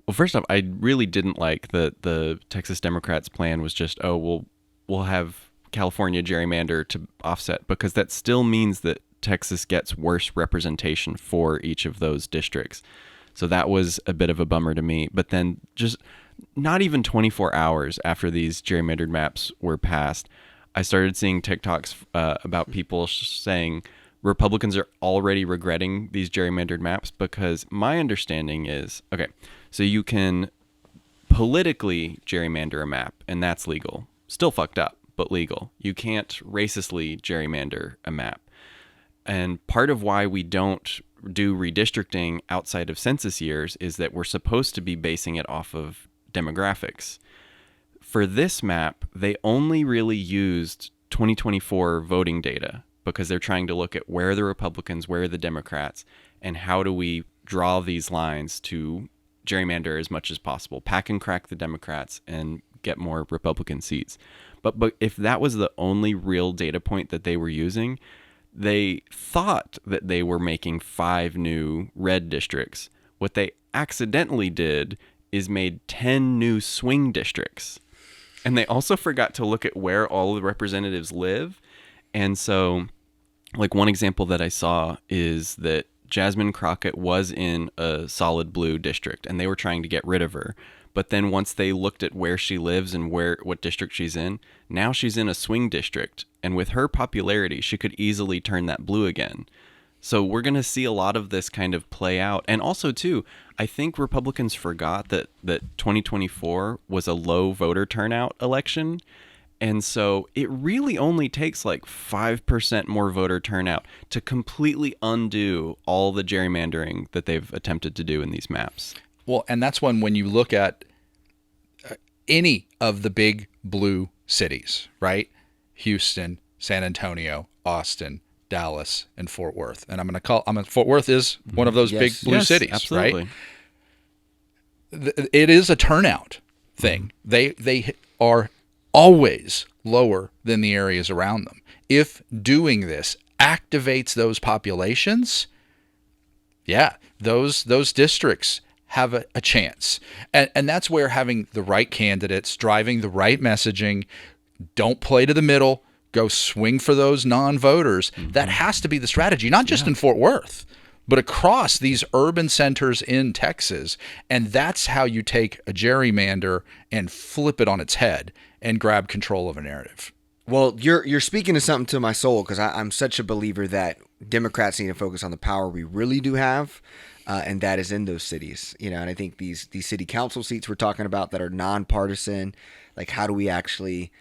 Well, first off, I really didn't like that the Texas Democrats' plan was just, we'll have California gerrymander to offset, because that still means that Texas gets worse representation for each of those districts. So that was a bit of a bummer to me. But then just not even 24 hours after these gerrymandered maps were passed, I started seeing TikToks about people saying Republicans are already regretting these gerrymandered maps, because my understanding is, okay, so you can politically gerrymander a map, and that's legal. Still fucked up, but legal. You can't racistly gerrymander a map. And part of why we don't do redistricting outside of census years is that we're supposed to be basing it off of demographics. For this map, they only really used 2024 voting data, because they're trying to look at where are the Republicans, where are the Democrats, and how do we draw these lines to gerrymander as much as possible, pack and crack the Democrats and get more Republican seats. But if that was the only real data point that they were using, they thought that they were making 5 new red districts. What they accidentally did is made 10 new swing districts. And they also forgot to look at where all the representatives live. And so, like, one example that I saw is that Jasmine Crockett was in a solid blue district, and they were trying to get rid of her. But then once they looked at where she lives and what district she's in, now she's in a swing district. And with her popularity, she could easily turn that blue again. So we're going to see a lot of this kind of play out. And also, too, I think Republicans forgot that 2024 was a low voter turnout election. And so it really only takes like 5% more voter turnout to completely undo all the gerrymandering that they've attempted to do in these maps. Well, and that's when you look at any of the big blue cities, right? Houston, San Antonio, Austin, Dallas, and Fort Worth. And Fort Worth is one of those big blue cities, absolutely. Right? It is a turnout thing. They are always lower than the areas around them. If doing this activates those populations, those districts have a chance. And that's where having the right candidates, driving the right messaging, don't play to the middle, go swing for those non-voters. That has to be the strategy, not just in Fort Worth, but across these urban centers in Texas. And that's how you take a gerrymander and flip it on its head and grab control of a narrative. Well, you're speaking to something to my soul, because I'm such a believer that Democrats need to focus on the power we really do have, and that is in those cities. And I think these city council seats we're talking about that are nonpartisan, like how do we actually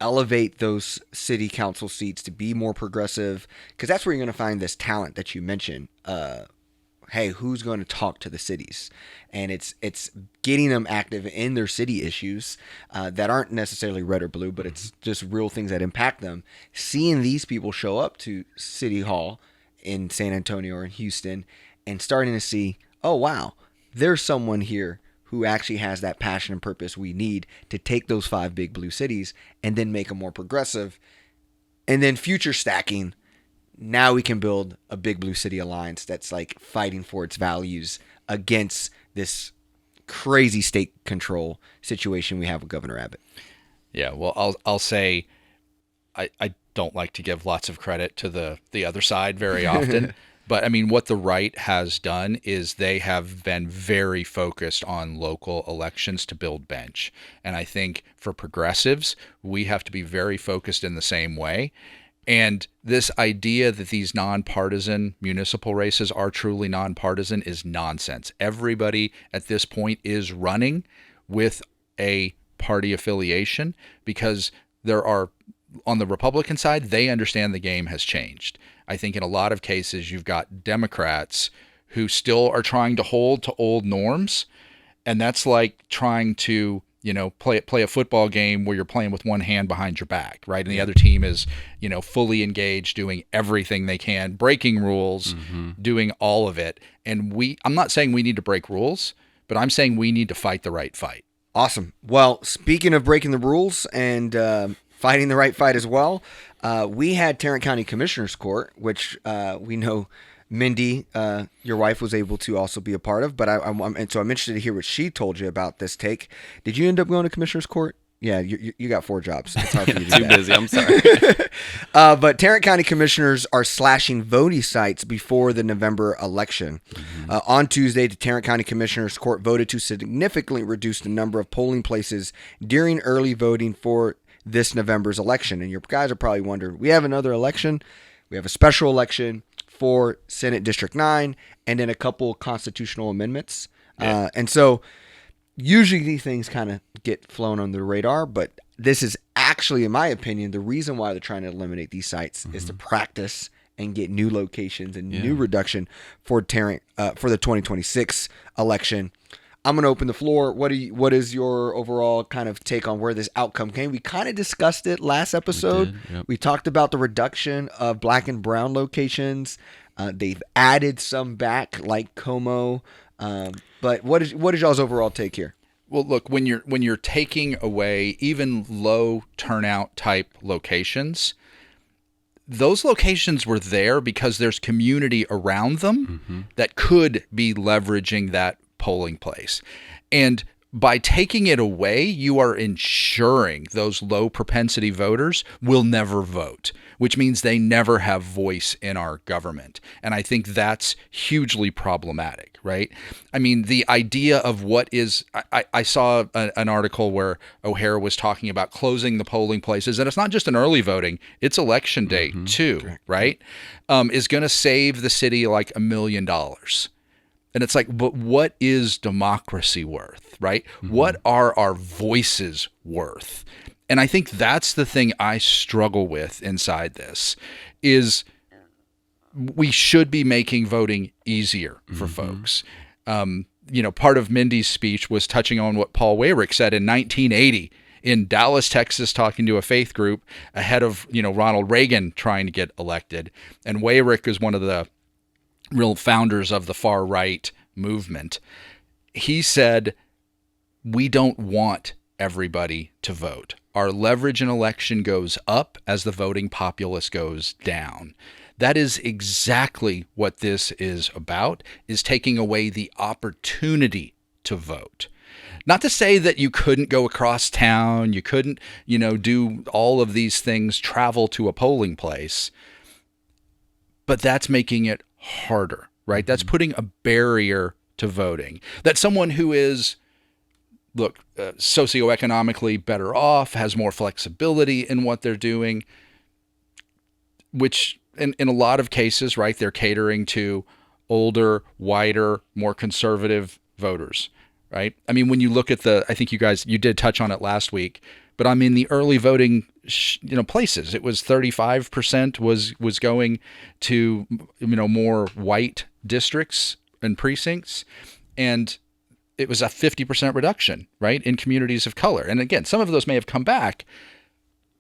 elevate those city council seats to be more progressive? Because that's where you're going to find this talent that you mentioned. Hey, who's going to talk to the cities? And it's getting them active in their city issues that aren't necessarily red or blue, but it's just real things that impact them. Seeing these people show up to City Hall in San Antonio or in Houston and starting to see, oh, wow, there's someone here who actually has that passion and purpose we need to take those 5 big blue cities and then make them more progressive. And then future stacking, now we can build a big blue city alliance that's like fighting for its values against this crazy state control situation we have with Governor Abbott. Yeah, well, I'll say I don't like to give lots of credit to the other side very often. But I mean, what the right has done is they have been very focused on local elections to build bench. And I think for progressives, we have to be very focused in the same way. And this idea that these nonpartisan municipal races are truly nonpartisan is nonsense. Everybody at this point is running with a party affiliation because there are, on the Republican side, they understand the game has changed. I think in a lot of cases, you've got Democrats who still are trying to hold to old norms. And that's like trying to, play a football game where you're playing with one hand behind your back, right? And the other team is, fully engaged, doing everything they can, breaking rules, doing all of it. And I'm not saying we need to break rules, but I'm saying we need to fight the right fight. Awesome. Well, speaking of breaking the rules and fighting the right fight as well, we had Tarrant County Commissioners Court, which we know Mindy, your wife, was able to also be a part of. But and so I'm interested to hear what she told you about this take. Did you end up going to Commissioners Court? Yeah, you got 4 jobs. It's hard for you to do Too busy. I'm sorry. But Tarrant County Commissioners are slashing voting sites before the November election. On Tuesday, the Tarrant County Commissioners Court voted to significantly reduce the number of polling places during early voting for this November's election. And your guys are probably wondering, we have another election. We have a special election for Senate District 9 and then a couple constitutional amendments. Yeah. And so usually these things kind of get flown under the radar, but this is actually, in my opinion, the reason why they're trying to eliminate these sites is to practice and get new locations and new reduction for Tarrant for the 2026 election. I'm going to open the floor. What is your overall kind of take on where this outcome came? We kind of discussed it last episode. We talked about the reduction of black and brown locations. They've added some back, like Como. But what is y'all's overall take here? Well, look, when you're taking away even low turnout type locations, those locations were there because there's community around them that could be leveraging that polling place. And by taking it away, you are ensuring those low propensity voters will never vote, which means they never have voice in our government. And I think that's hugely problematic, right? I mean, the idea of what is, I saw an article where O'Hare was talking about closing the polling places, and it's not just an early voting, it's election day too, right? Is going to save the city like $1 million. And it's like, but what is democracy worth, right? What are our voices worth? And I think that's the thing I struggle with inside this is we should be making voting easier for folks. Part of Mindy's speech was touching on what Paul Weyrich said in 1980 in Dallas, Texas, talking to a faith group ahead of, Ronald Reagan trying to get elected. And Weyrich is one of the real founders of the far right movement. He said, we don't want everybody to vote. Our leverage in election goes up as the voting populace goes down. That is exactly what this is about, is taking away the opportunity to vote. Not to say that you couldn't go across town, you couldn't, do all of these things, travel to a polling place, but that's making it harder, right? That's putting a barrier to voting. That someone who is, socioeconomically better off, has more flexibility in what they're doing, which in a lot of cases, right, they're catering to older, whiter, more conservative voters, right? I mean, when you look at I think you did touch on it last week, but I'm in the early voting, places. It was 35% was going to, more white districts and precincts, and it was a 50% reduction, right, in communities of color. And again, some of those may have come back,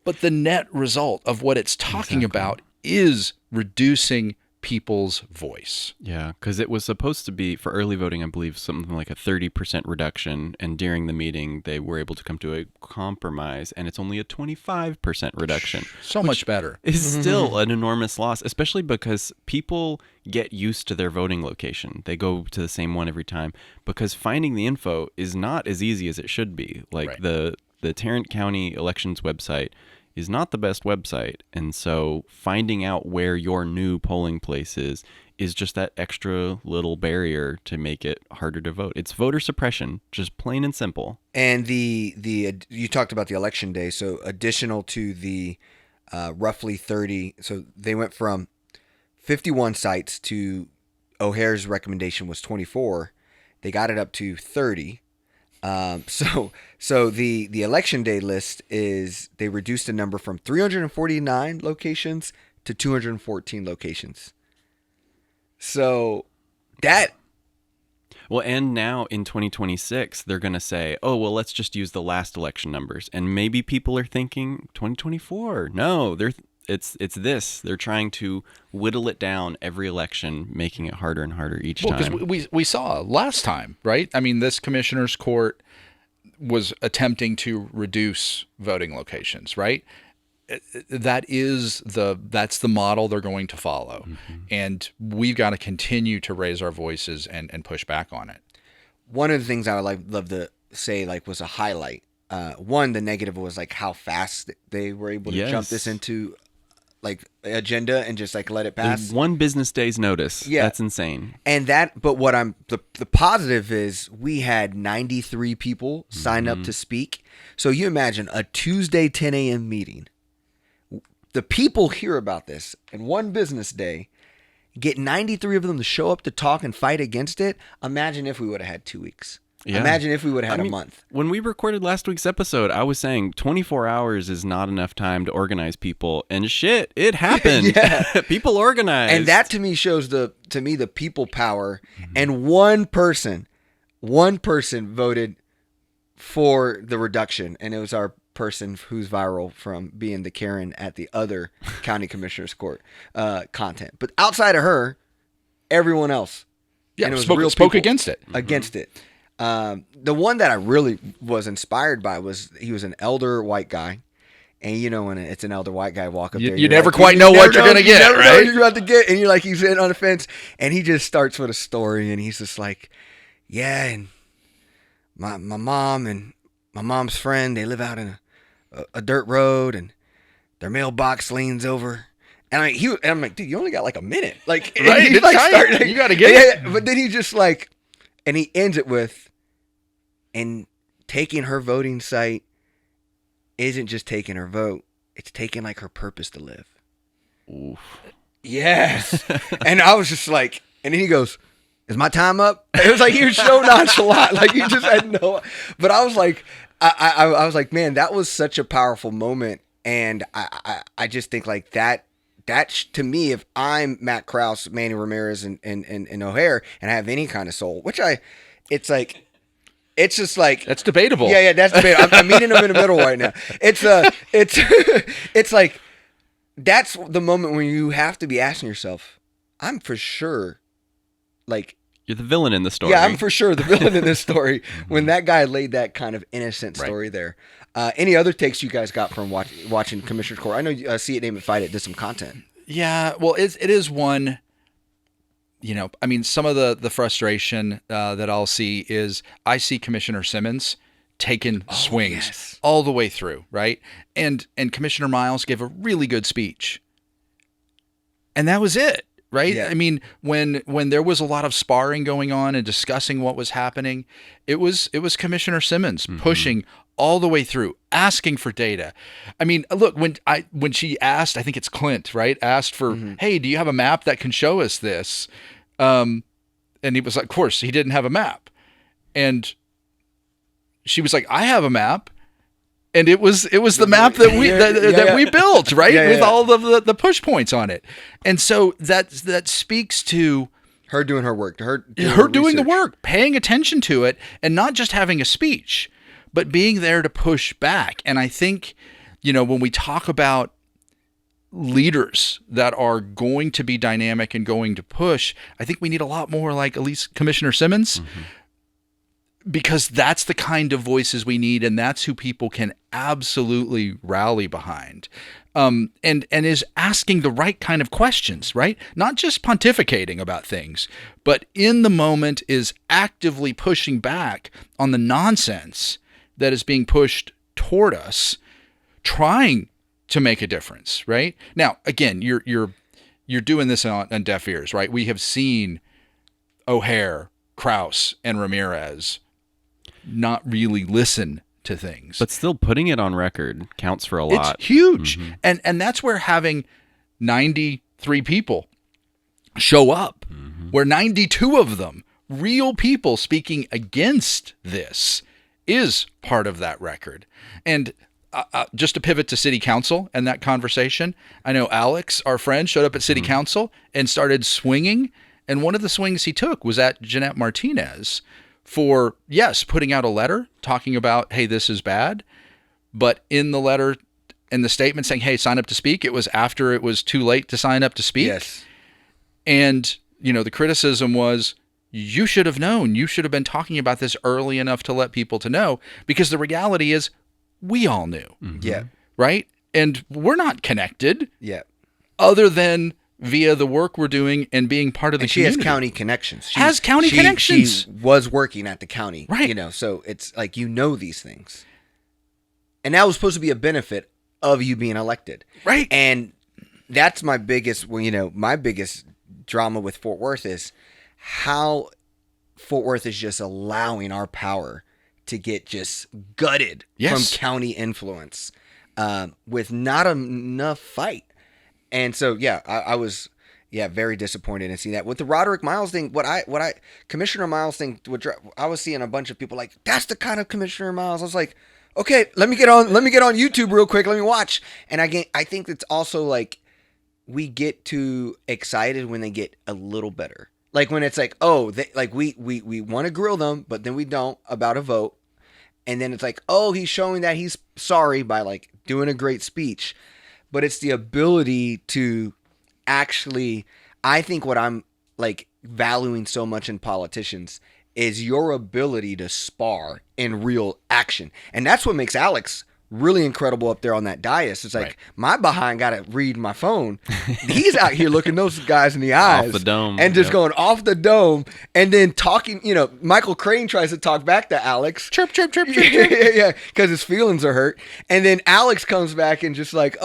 but the net result of what it's talking about is reducing people's voice. Yeah, because it was supposed to be, for early voting, I believe, something like a 30% reduction. And during the meeting, they were able to come to a compromise, and it's only a 25% reduction. So much better. It's still an enormous loss, especially because people get used to their voting location. They go to the same one every time, because finding the info is not as easy as it should be. Like Right. the Tarrant County elections website is not the best website. And so finding out where your new polling place is just that extra little barrier to make it harder to vote. It's voter suppression, just plain and simple. And you talked about the election day. So additional to the roughly 30, so they went from 51 sites to O'Hare's recommendation was 24. They got it up to 30. So the election day list is, they reduced the number from 349 locations to 214 locations. So that. Well, and now in 2026, they're going to say, oh, well, let's just use the last election numbers. And maybe people are thinking 2024. No, it's this. They're trying to whittle it down every election, making it harder and harder each time. Because we saw last time, right? I mean, this commissioner's court was attempting to reduce voting locations, right? That's the model they're going to follow. Mm-hmm. And we've got to continue to raise our voices and push back on it. One of the things I would love to say was a highlight. One, the negative was like how fast they were able to jump this into agenda and just let it pass. In 1 business day's notice. Yeah. That's insane. And but what the positive is, we had 93 people sign up to speak. So you imagine a Tuesday 10 a.m. meeting. The people hear about this in 1 business day, get 93 of them to show up to talk and fight against it. Imagine if we would have had 2 weeks. Yeah. Imagine if we would have had a month. When we recorded last week's episode, I was saying 24 hours is not enough time to organize people. And shit, it happened. People organized. And that to me shows the people power. Mm-hmm. And one person voted for the reduction. And it was our person who's viral from being the Karen at the other county commissioner's court content. But outside of her, everyone else. Yeah, and it was spoke against it. Against it. The one that I really was inspired by was, he was an elder white guy. And when it's an elder white guy walk up there, you never quite know what you're going to get, right? Know what you're about to get. And you're he's sitting on the fence, and he just starts with a story, and he's just yeah, and my mom and my mom's friend, they live out in a dirt road, and their mailbox leans over. And I'm like, dude, you only got a minute. Right? You got to get it. But then he just and he ends it with, and taking her voting site isn't just taking her vote, it's taking her purpose to live. Oof. Yes. And I was just and then he goes, is my time up? It was he was so nonchalant. He just had no, but I was I was man, that was such a powerful moment. And I just think that to me, if I'm Matt Krause, Manny Ramirez, and O'Hare, and I have any kind of soul, which it's just that's debatable. Yeah, that's debatable. I'm meeting them in the middle right now. It's that's the moment when you have to be asking yourself, I'm for sure, you're the villain in the story. Yeah, I'm for sure the villain in this story. When that guy laid that kind of innocent story there. Any other takes you guys got from watching Commissioner's Court? I know See It, Name It, Fight It did some content. Yeah, well, it is one. Some of the frustration that I'll see is I see Commissioner Simmons taking swings all the way through, right? And Commissioner Miles gave a really good speech, and that was it. Right? Yeah. When there was a lot of sparring going on and discussing what was happening, it was Commissioner Simmons pushing all the way through, asking for data. Look, when she asked, I think it's Clint, right? Asked for, hey, do you have a map that can show us this? And he was of course, he didn't have a map. And she was I have a map. And it was the map that we built, right? With all of the push points on it. And so that speaks to her doing her work, her doing the work, paying attention to it, and not just having a speech, but being there to push back. And I think, when we talk about leaders that are going to be dynamic and going to push. I think we need a lot more like at least Commissioner Simmons, because that's the kind of voices we need, and that's who people can absolutely rally behind. And is asking the right kind of questions, right? Not just pontificating about things, but in the moment is actively pushing back on the nonsense that is being pushed toward us, trying to make a difference, right? Now, again, you're doing this on deaf ears, right? We have seen O'Hare, Krause, and Ramirez not really listen to things. But still putting it on record counts for a lot. It's huge. And that's where having 93 people show up, where 92 of them, real people speaking against this, is part of that record. And just to pivot to city council and that conversation, I know Alex, our friend, showed up at city council and started swinging. And one of the swings he took was at Jeanette Martinez for, yes, putting out a letter talking about, hey, this is bad. But in the letter, in the statement saying, hey, sign up to speak, it was after it was too late to sign up to speak. Yes. And, the criticism was, you should have known. You should have been talking about this early enough to let people to know, because the reality is, we all knew. Yeah. Right? And we're not connected. Yeah. Other than via the work we're doing and being part of the She community. has county connections. Connections. She was working at the county. Right. So it's like, these things. And that was supposed to be a benefit of you being elected. Right. And that's my biggest, my biggest drama with Fort Worth is how Fort Worth is just allowing our power to get just gutted from county influence with not enough fight. And so, I was, very disappointed in seeing that. With the Roderick Miles thing, Commissioner Miles thing, I was seeing a bunch of people like, that's the kind of Commissioner Miles. I was like, okay, let me get on YouTube real quick. Let me watch. And I think it's also like, we get too excited when they get a little better. Like when it's like, oh, we want to grill them, but then we don't about a vote. And then it's like, oh, he's showing that he's sorry by like doing a great speech. But it's the ability to actually, I think what I'm like valuing so much in politicians is your ability to spar in real action. And that's what makes Alex really incredible up there on that dais. It's like, my behind got to read my phone. He's out here looking those guys in the eyes. Off the dome. And just going off the dome and then talking, Michael Crane tries to talk back to Alex. Chirp, chirp, chirp, chirp, chirp. Yeah, because his feelings are hurt. And then Alex comes back and just like,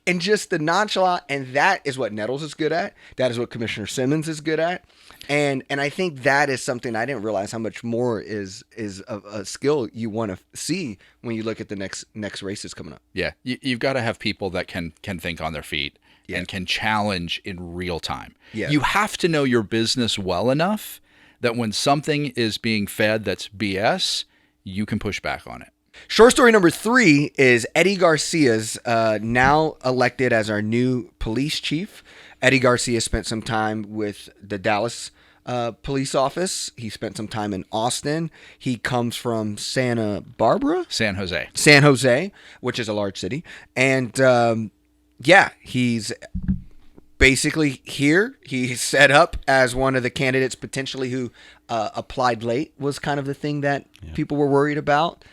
and just the nonchalant. And that is what Nettles is good at. That is what Commissioner Simmons is good at. And I think that is something I didn't realize how much more is a skill you want to see when you look at the next races coming up. Yeah, you've got to have people that can think on their feet and can challenge in real time. Yeah. You have to know your business well enough that when something is being fed that's BS, you can push back on it. Short story number 3 is Eddie Garcia's now elected as our new police chief. Eddie Garcia spent some time with the Dallas police office. He spent some time in Austin. He comes from San Jose, which is a large city. And he's basically here. He's set up as one of the candidates potentially who applied late, was kind of the thing that people were worried about.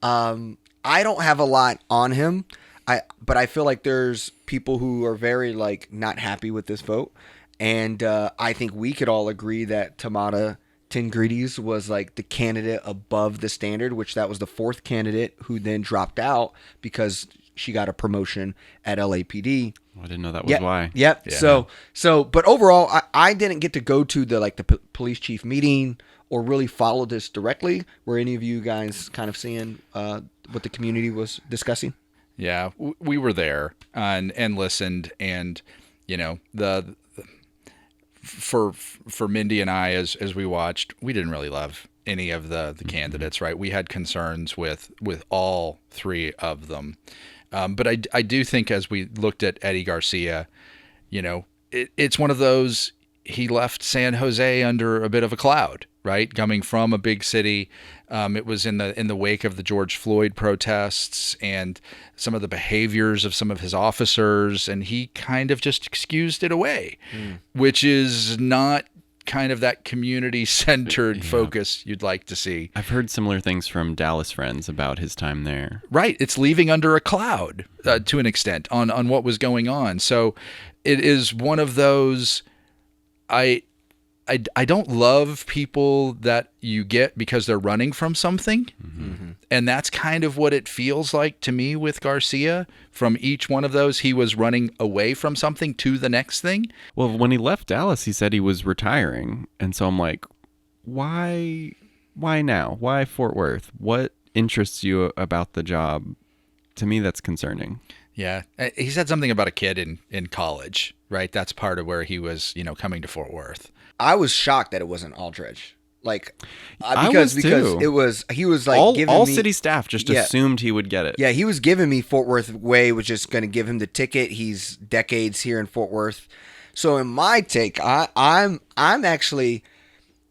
I don't have a lot on him. But I feel like there's people who are very like not happy with this vote. And I think we could all agree that Tamara Tingrides was like the candidate above the standard, which that was the 4th candidate who then dropped out because she got a promotion at LAPD. I didn't know that was why. Yep. Yeah. So, but overall, I didn't get to go to the police chief meeting or really follow this directly. Were any of you guys kind of seeing what the community was discussing? Yeah, we were there and listened, and for Mindy and I, as we watched, we didn't really love any of the candidates, right? We had concerns with all 3 of them, but I do think as we looked at Eddie Garcia, it's one of those, he left San Jose under a bit of a cloud, right? Coming from a big city. It was in the wake of the George Floyd protests and some of the behaviors of some of his officers, and he kind of just excused it away, which is not kind of that community-centered focus you'd like to see. I've heard similar things from Dallas friends about his time there. Right. It's leaving under a cloud to an extent on what was going on. So it is one of those, I don't love people that you get because they're running from something. Mm-hmm. And that's kind of what it feels like to me with García. From each one of those, he was running away from something to the next thing. Well, when he left Dallas, he said he was retiring. And so I'm like, why now? Why Fort Worth? What interests you about the job? To me, that's concerning. Yeah. He said something about a kid in college, right? That's part of where he was, coming to Fort Worth. I was shocked that it wasn't Aldridge. Like, because it was, he was like all city staff just assumed he would get it. Yeah, he was giving me Fort Worth Way was just going to give him the ticket. He's decades here in Fort Worth. So in my take, I'm actually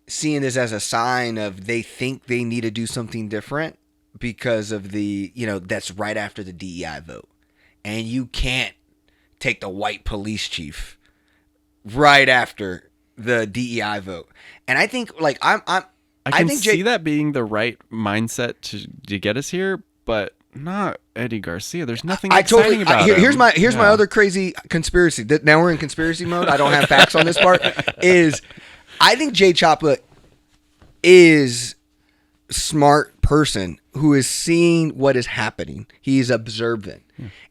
seeing this as a sign of they think they need to do something different because of the, that's right after the DEI vote. And you can't take the white police chief right after the DEI vote. And I think I can see that being the right mindset to get us here, but not Eddie García. There's nothing exciting about him. Here's my other crazy conspiracy. Now we're in conspiracy mode. I don't have facts on this part. I think Jay Chapa is a smart person who is seeing what is happening. He is observant.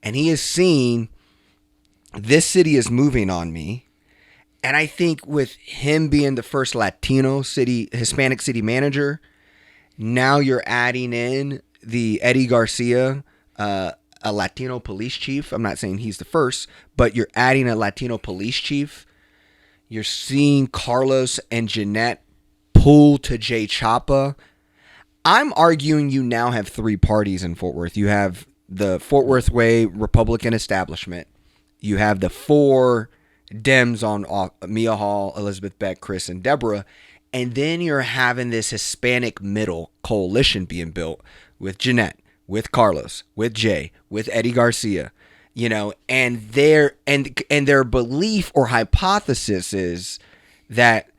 And he is seeing this city is moving on me. And I think with him being the first Hispanic city manager, now you're adding in the Eddie García, a Latino police chief. I'm not saying he's the first, but you're adding a Latino police chief. You're seeing Carlos and Jeanette pull to Jay Chapa. I'm arguing you now have three parties in Fort Worth. You have the Fort Worth Way Republican establishment. You have the four Dems on Mia Hall, Elizabeth Beck, Chris, and Deborah. And then you're having this Hispanic middle coalition being built with Jeanette, with Carlos, with Jay, with Eddie García, and their belief or hypothesis is that,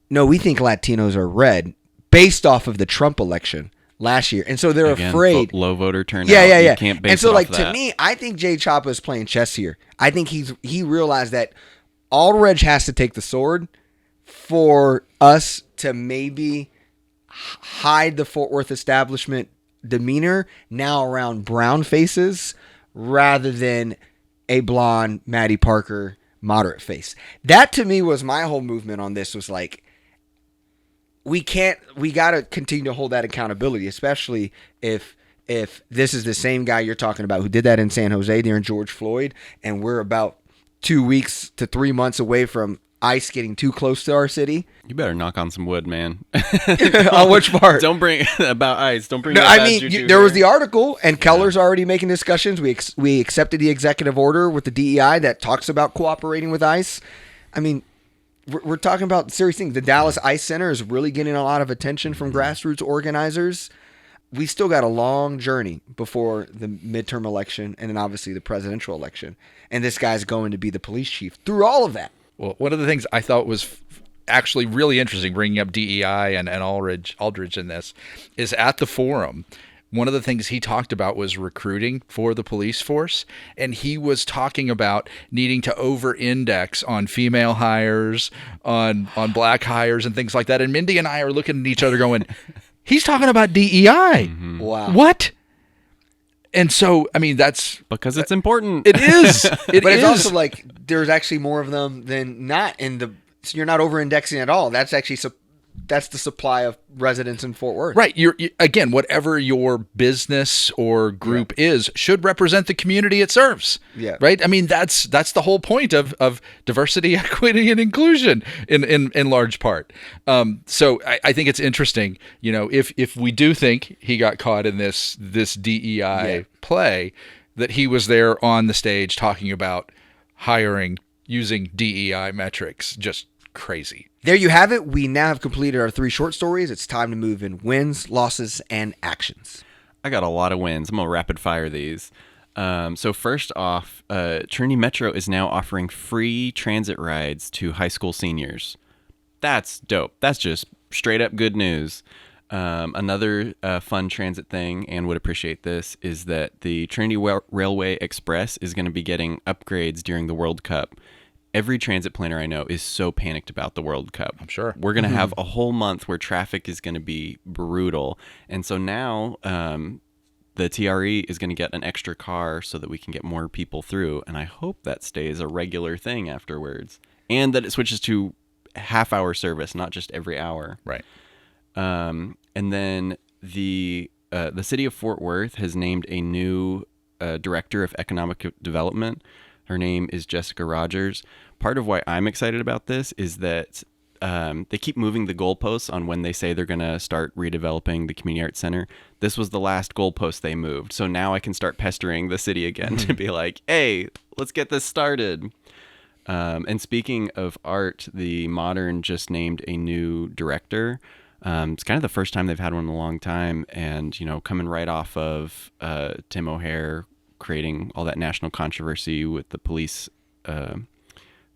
no, we think Latinos are red based off of the Trump election last year. And so they're afraid. Low voter turnout. Yeah. You can't base and so, it off that. To me, I think Jay Chapa is playing chess here. I think he realized that Aldridge has to take the sword for us to maybe hide the Fort Worth establishment demeanor now around brown faces rather than a blonde Maddie Parker moderate face. That to me was my whole movement on this was like, we got to continue to hold that accountability, especially if this is the same guy you're talking about who did that in San Jose during George Floyd, and we're about 2 weeks to 3 months away from ICE getting too close to our city. You better knock on some wood, man. On which part? Don't bring about ICE. Don't bring. No, I mean, there was the article, and Keller's already making discussions. We accepted the executive order with the DEI that talks about cooperating with ICE. I mean, we're talking about serious things. The Dallas ICE Center is really getting a lot of attention from grassroots organizers. We still got a long journey before the midterm election and then obviously the presidential election. And this guy's going to be the police chief through all of that. Well, one of the things I thought was actually really interesting, bringing up DEI and Aldridge in this, is at the forum, one of the things he talked about was recruiting for the police force. And he was talking about needing to over-index on female hires, on black hires and things like that. And Mindy and I are looking at each other going, he's talking about DEI. Mm-hmm. Wow. What? And so, I mean, that's... Because it's important. It is. It's also like there's actually more of them than not in the... So you're not over-indexing at all. That's actually... That's the supply of residents in Fort Worth. Right. Again, whatever your business or group is should represent the community it serves. Yeah. Right. I mean, that's the whole point of diversity, equity, and inclusion in large part. So I think it's interesting, if we do think he got caught in this DEI play, that he was there on the stage talking about hiring using DEI metrics, just crazy. There you have it. We now have completed our 3 short stories. It's time to move in wins, losses, and actions. I got a lot of wins. I'm going to rapid fire these. So first off, Trinity Metro is now offering free transit rides to high school seniors. That's dope. That's just straight up good news. Another fun transit thing, and would appreciate this, is that the Trinity Railway Express is going to be getting upgrades during the World Cup. Every transit planner I know is so panicked about the World Cup. I'm sure. We're going to have a whole month where traffic is going to be brutal. And so now the TRE is going to get an extra car so that we can get more people through. And I hope that stays a regular thing afterwards. And that it switches to half-hour service, not just every hour. Right. And then the city of Fort Worth has named a new director of economic development. Her name is Jessica Rogers. Part of why I'm excited about this is that they keep moving the goalposts on when they say they're going to start redeveloping the Community Arts Center. This was the last goalpost they moved. So now I can start pestering the city again to be like, hey, let's get this started. And speaking of art, the Modern just named a new director. It's kind of the first time they've had one in a long time. And, coming right off of Tim O'Hare creating all that national controversy with the police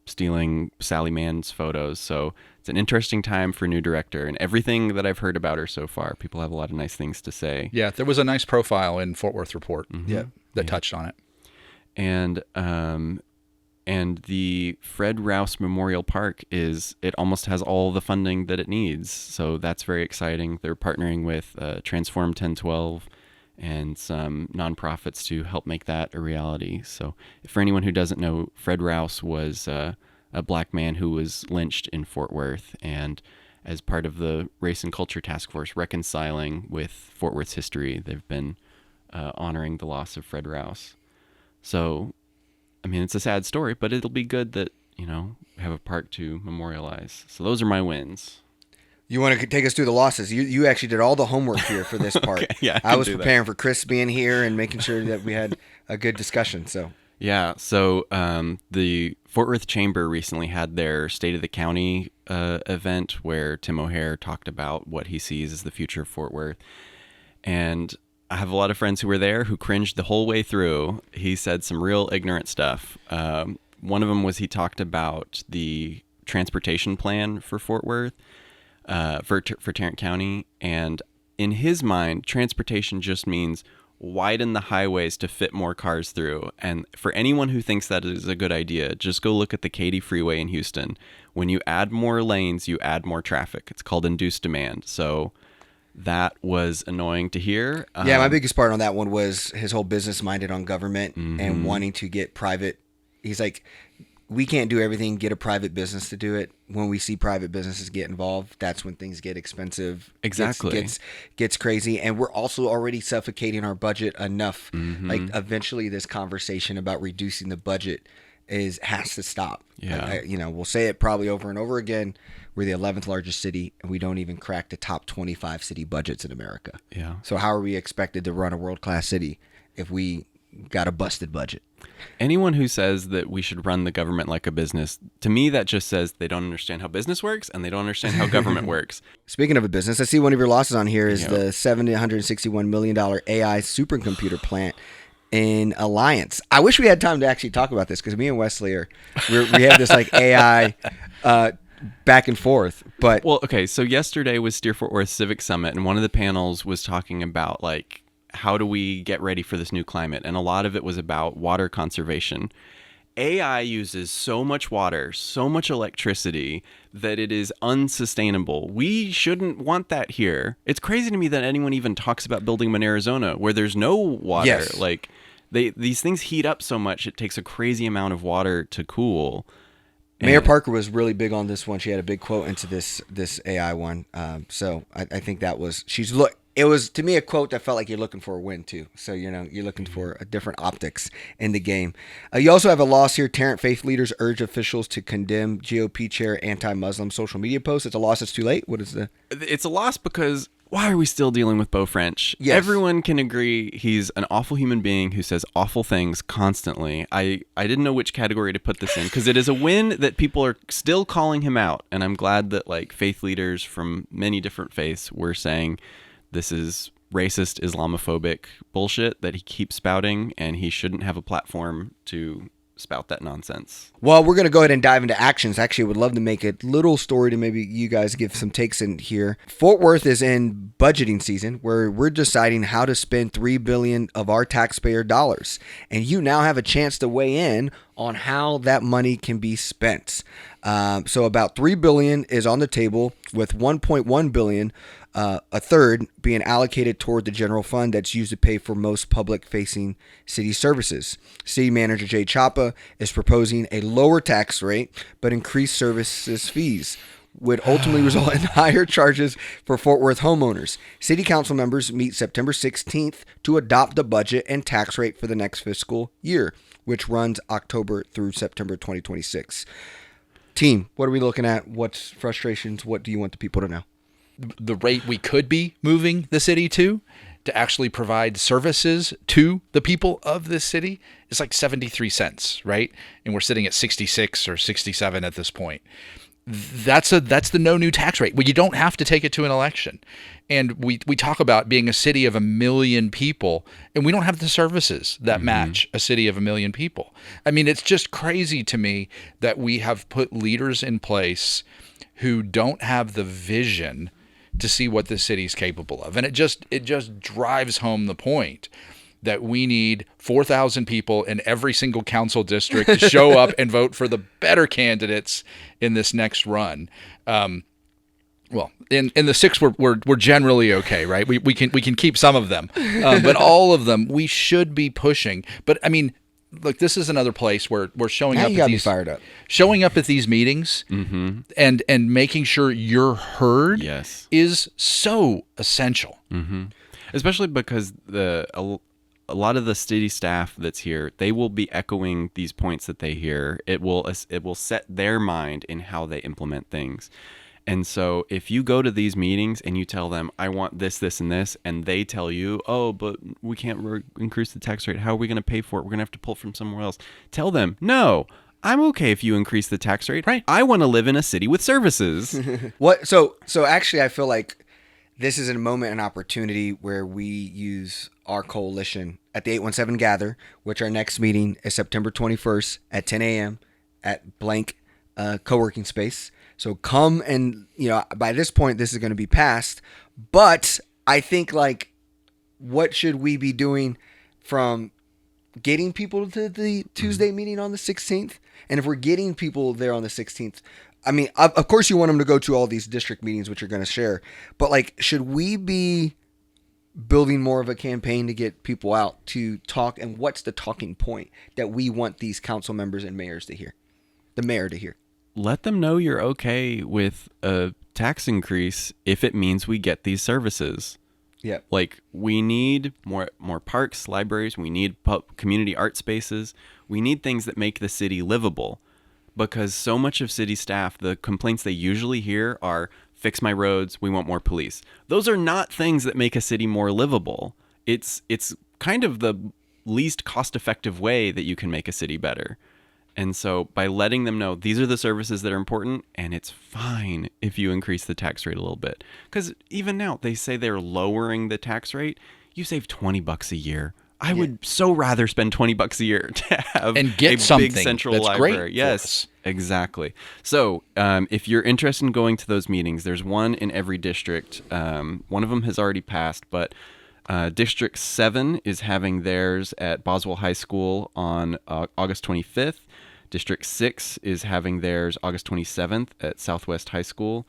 stealing Sally Mann's photos. So it's an interesting time for a new director, and everything that I've heard about her so far, people have a lot of nice things to say. Yeah, there was a nice profile in Fort Worth Report that touched on it. And the Fred Rouse Memorial Park it almost has all the funding that it needs. So that's very exciting. They're partnering with Transform 1012 and some nonprofits to help make that a reality. So for anyone who doesn't know, Fred Rouse was a black man who was lynched in Fort Worth, and as part of the Race and Culture Task Force reconciling with Fort Worth's history, they've been honoring the loss of Fred Rouse. So, I mean, it's a sad story, but it'll be good that, have a park to memorialize. So those are my wins. You want to take us through the losses? You actually did all the homework here for this part. Okay, yeah, I was preparing for Chris being here and making sure that we had a good discussion. So the Fort Worth Chamber recently had their State of the County event where Tim O'Hare talked about what he sees as the future of Fort Worth. And I have a lot of friends who were there who cringed the whole way through. He said some real ignorant stuff. One of them was he talked about the transportation plan for Fort Worth. For Tarrant County, and in his mind, transportation just means widen the highways to fit more cars through. And for anyone who thinks that is a good idea, just go look at the Katy Freeway in Houston. When you add more lanes, you add more traffic. It's called induced demand. So that was annoying to hear. Yeah, my biggest part on that one was his whole business minded on government and wanting to get private. He's like, we can't do everything, get a private business to do it. When we see private businesses get involved, that's when things get expensive. Exactly. Gets crazy. And we're also already suffocating our budget enough. Like, eventually this conversation about reducing the budget has to stop. Yeah. We'll say it probably over and over again. We're the 11th largest city, and we don't even crack the top 25 city budgets in America. Yeah. So how are we expected to run a world-class city if we got a busted budget? Anyone who says that we should run the government like a business, to me, that just says they don't understand how business works and they don't understand how government works. Speaking of a business, I see one of your losses on here is the $761 million AI supercomputer plant in Alliance. I wish we had time to actually talk about this because me and Wesley we have this like AI back and forth. But well, okay, so yesterday was Steer Fort Worth Civic Summit, and one of the panels was talking about like, how do we get ready for this new climate? And a lot of it was about water conservation. AI uses so much water, so much electricity that it is unsustainable. We shouldn't want that here. It's crazy to me that anyone even talks about building them in Arizona where there's no water. Yes. Like these things heat up so much, it takes a crazy amount of water to cool. Mayor Parker was really big on this one. She had a big quote into this AI one. So I think that was it was, to me, a quote that felt like you're looking for a win, too. So, you're looking for a different optics in the game. You also have a loss here. Tarrant faith leaders urge officials to condemn GOP chair anti-Muslim social media posts. It's a loss. It's too late. What is the... It's a loss because why are we still dealing with Beau French? Yes. Everyone can agree he's an awful human being who says awful things constantly. I didn't know which category to put this in because it is a win that people are still calling him out. And I'm glad that like faith leaders from many different faiths were saying this is racist, Islamophobic bullshit that he keeps spouting, and he shouldn't have a platform to spout that nonsense. Well, we're going to go ahead and dive into actions. Actually, I would love to make a little story to maybe you guys give some takes in here. Fort Worth is in budgeting season where we're deciding how to spend $3 billion of our taxpayer dollars. And you now have a chance to weigh in on how that money can be spent. So about $3 billion is on the table, with $1.1 billion, a third, being allocated toward the general fund that's used to pay for most public-facing city services. City Manager Jay Chapa is proposing a lower tax rate but increased services fees would ultimately result in higher charges for Fort Worth homeowners. City Council members meet September 16th to adopt the budget and tax rate for the next fiscal year, which runs October through September 2026. Team, what are we looking at? What's frustrations? What do you want the people to know? The rate we could be moving the city to actually provide services to the people of this city is like 73 cents, right? And we're sitting at 66 or 67 at this point. That's the no new tax rate. Well, you don't have to take it to an election. And we talk about being a city of 1 million people, and we don't have the services that match a city of 1 million people. I mean, it's just crazy to me that we have put leaders in place who don't have the vision to see what the city's capable of. And it just drives home the point that we need 4,000 people in every single council district to show up and vote for the better candidates in this next run. Well, in the six, we're generally okay, right? We can keep some of them, but all of them we should be pushing. But I mean, look, this is another place where we're showing up. You got me fired up. Showing up at these meetings and making sure you're heard is so essential. Especially because a lot of the city staff that's here, they will be echoing these points that they hear. It will set their mind in how they implement things. And so if you go to these meetings and you tell them, I want this, this, and this, and they tell you, oh, but we can't increase the tax rate. How are we going to pay for it? We're going to have to pull from somewhere else. Tell them, no, I'm okay if you increase the tax rate. Right. I want to live in a city with services. What? So actually, I feel like this is a moment and opportunity where we use our coalition at the 817 Gather, which our next meeting is September 21st at 10 a.m. at blank co-working space. So come and, by this point, this is going to be passed. But I think, like, what should we be doing from getting people to the Tuesday meeting on the 16th? And if we're getting people there on the 16th, I mean, of course you want them to go to all these district meetings, which you're going to share. But, like, should we be building more of a campaign to get people out to talk? And what's the talking point that we want these council members and mayors to hear? The mayor to hear? Let them know you're okay with a tax increase if it means we get these services. Yeah. Like, we need more parks, libraries. We need community art spaces. We need things that make the city livable, because so much of city staff, the complaints they usually hear are, fix my roads, we want more police. Those are not things that make a city more livable. It's kind of the least cost-effective way that you can make a city better. And so by letting them know these are the services that are important, and it's fine if you increase the tax rate a little bit. Because even now, they say they're lowering the tax rate. You save $20 a year. I would so rather spend $20 a year to have and get a big central that's library. Great Yes, exactly. So if you're interested in going to those meetings, there's one in every district. One of them has already passed, but District 7 is having theirs at Boswell High School on August 25th. District 6 is having theirs August 27th at Southwest High School.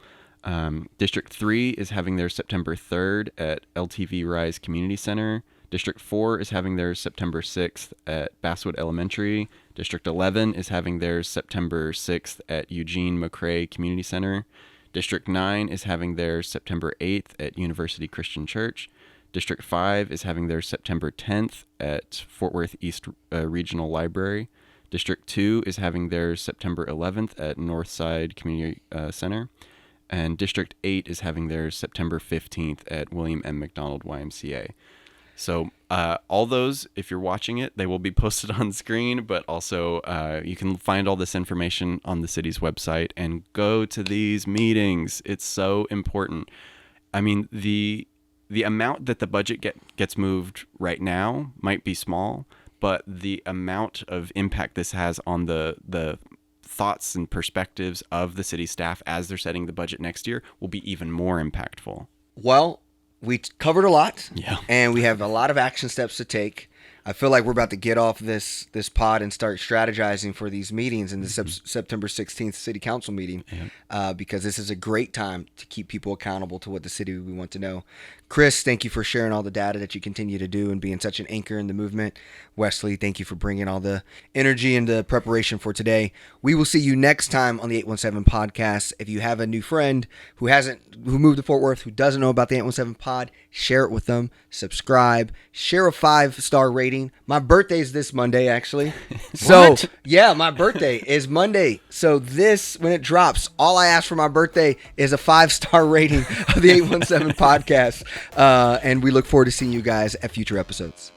District 3 is having theirs September 3rd at LTV Rise Community Center. District 4 is having theirs September 6th at Basswood Elementary. District 11 is having theirs September 6th at Eugene McCrae Community Center. District 9 is having theirs September 8th at University Christian Church. District 5 is having theirs September 10th at Fort Worth East Regional Library. District 2 is having theirs September 11th at Northside Community Center. and District 8 is having theirs September 15th at William M. McDonald YMCA. So all those, if you're watching it, they will be posted on screen, but also you can find all this information on the city's website and go to these meetings. It's so important. I mean, the amount that the budget gets moved right now might be small, but the amount of impact this has on the thoughts and perspectives of the city staff as they're setting the budget next year will be even more impactful. Well, we covered a lot, Yeah. and we have a lot of action steps to take. I feel like we're about to get off this pod and start strategizing for these meetings in the September 16th city council meeting, because this is a great time to keep people accountable to what the city we want to know. Chris, thank you for sharing all the data that you continue to do and being such an anchor in the movement. Wesley, thank you for bringing all the energy and the preparation for today. We will see you next time on the 817 podcast. If you have a new friend who moved to Fort Worth, who doesn't know about the 817 pod, share it with them, subscribe, share a 5-star rating. My birthday is this Monday, actually. So, yeah, my birthday is Monday. So when it drops, all I ask for my birthday is a 5-star rating of the 817 podcast. And we look forward to seeing you guys at future episodes.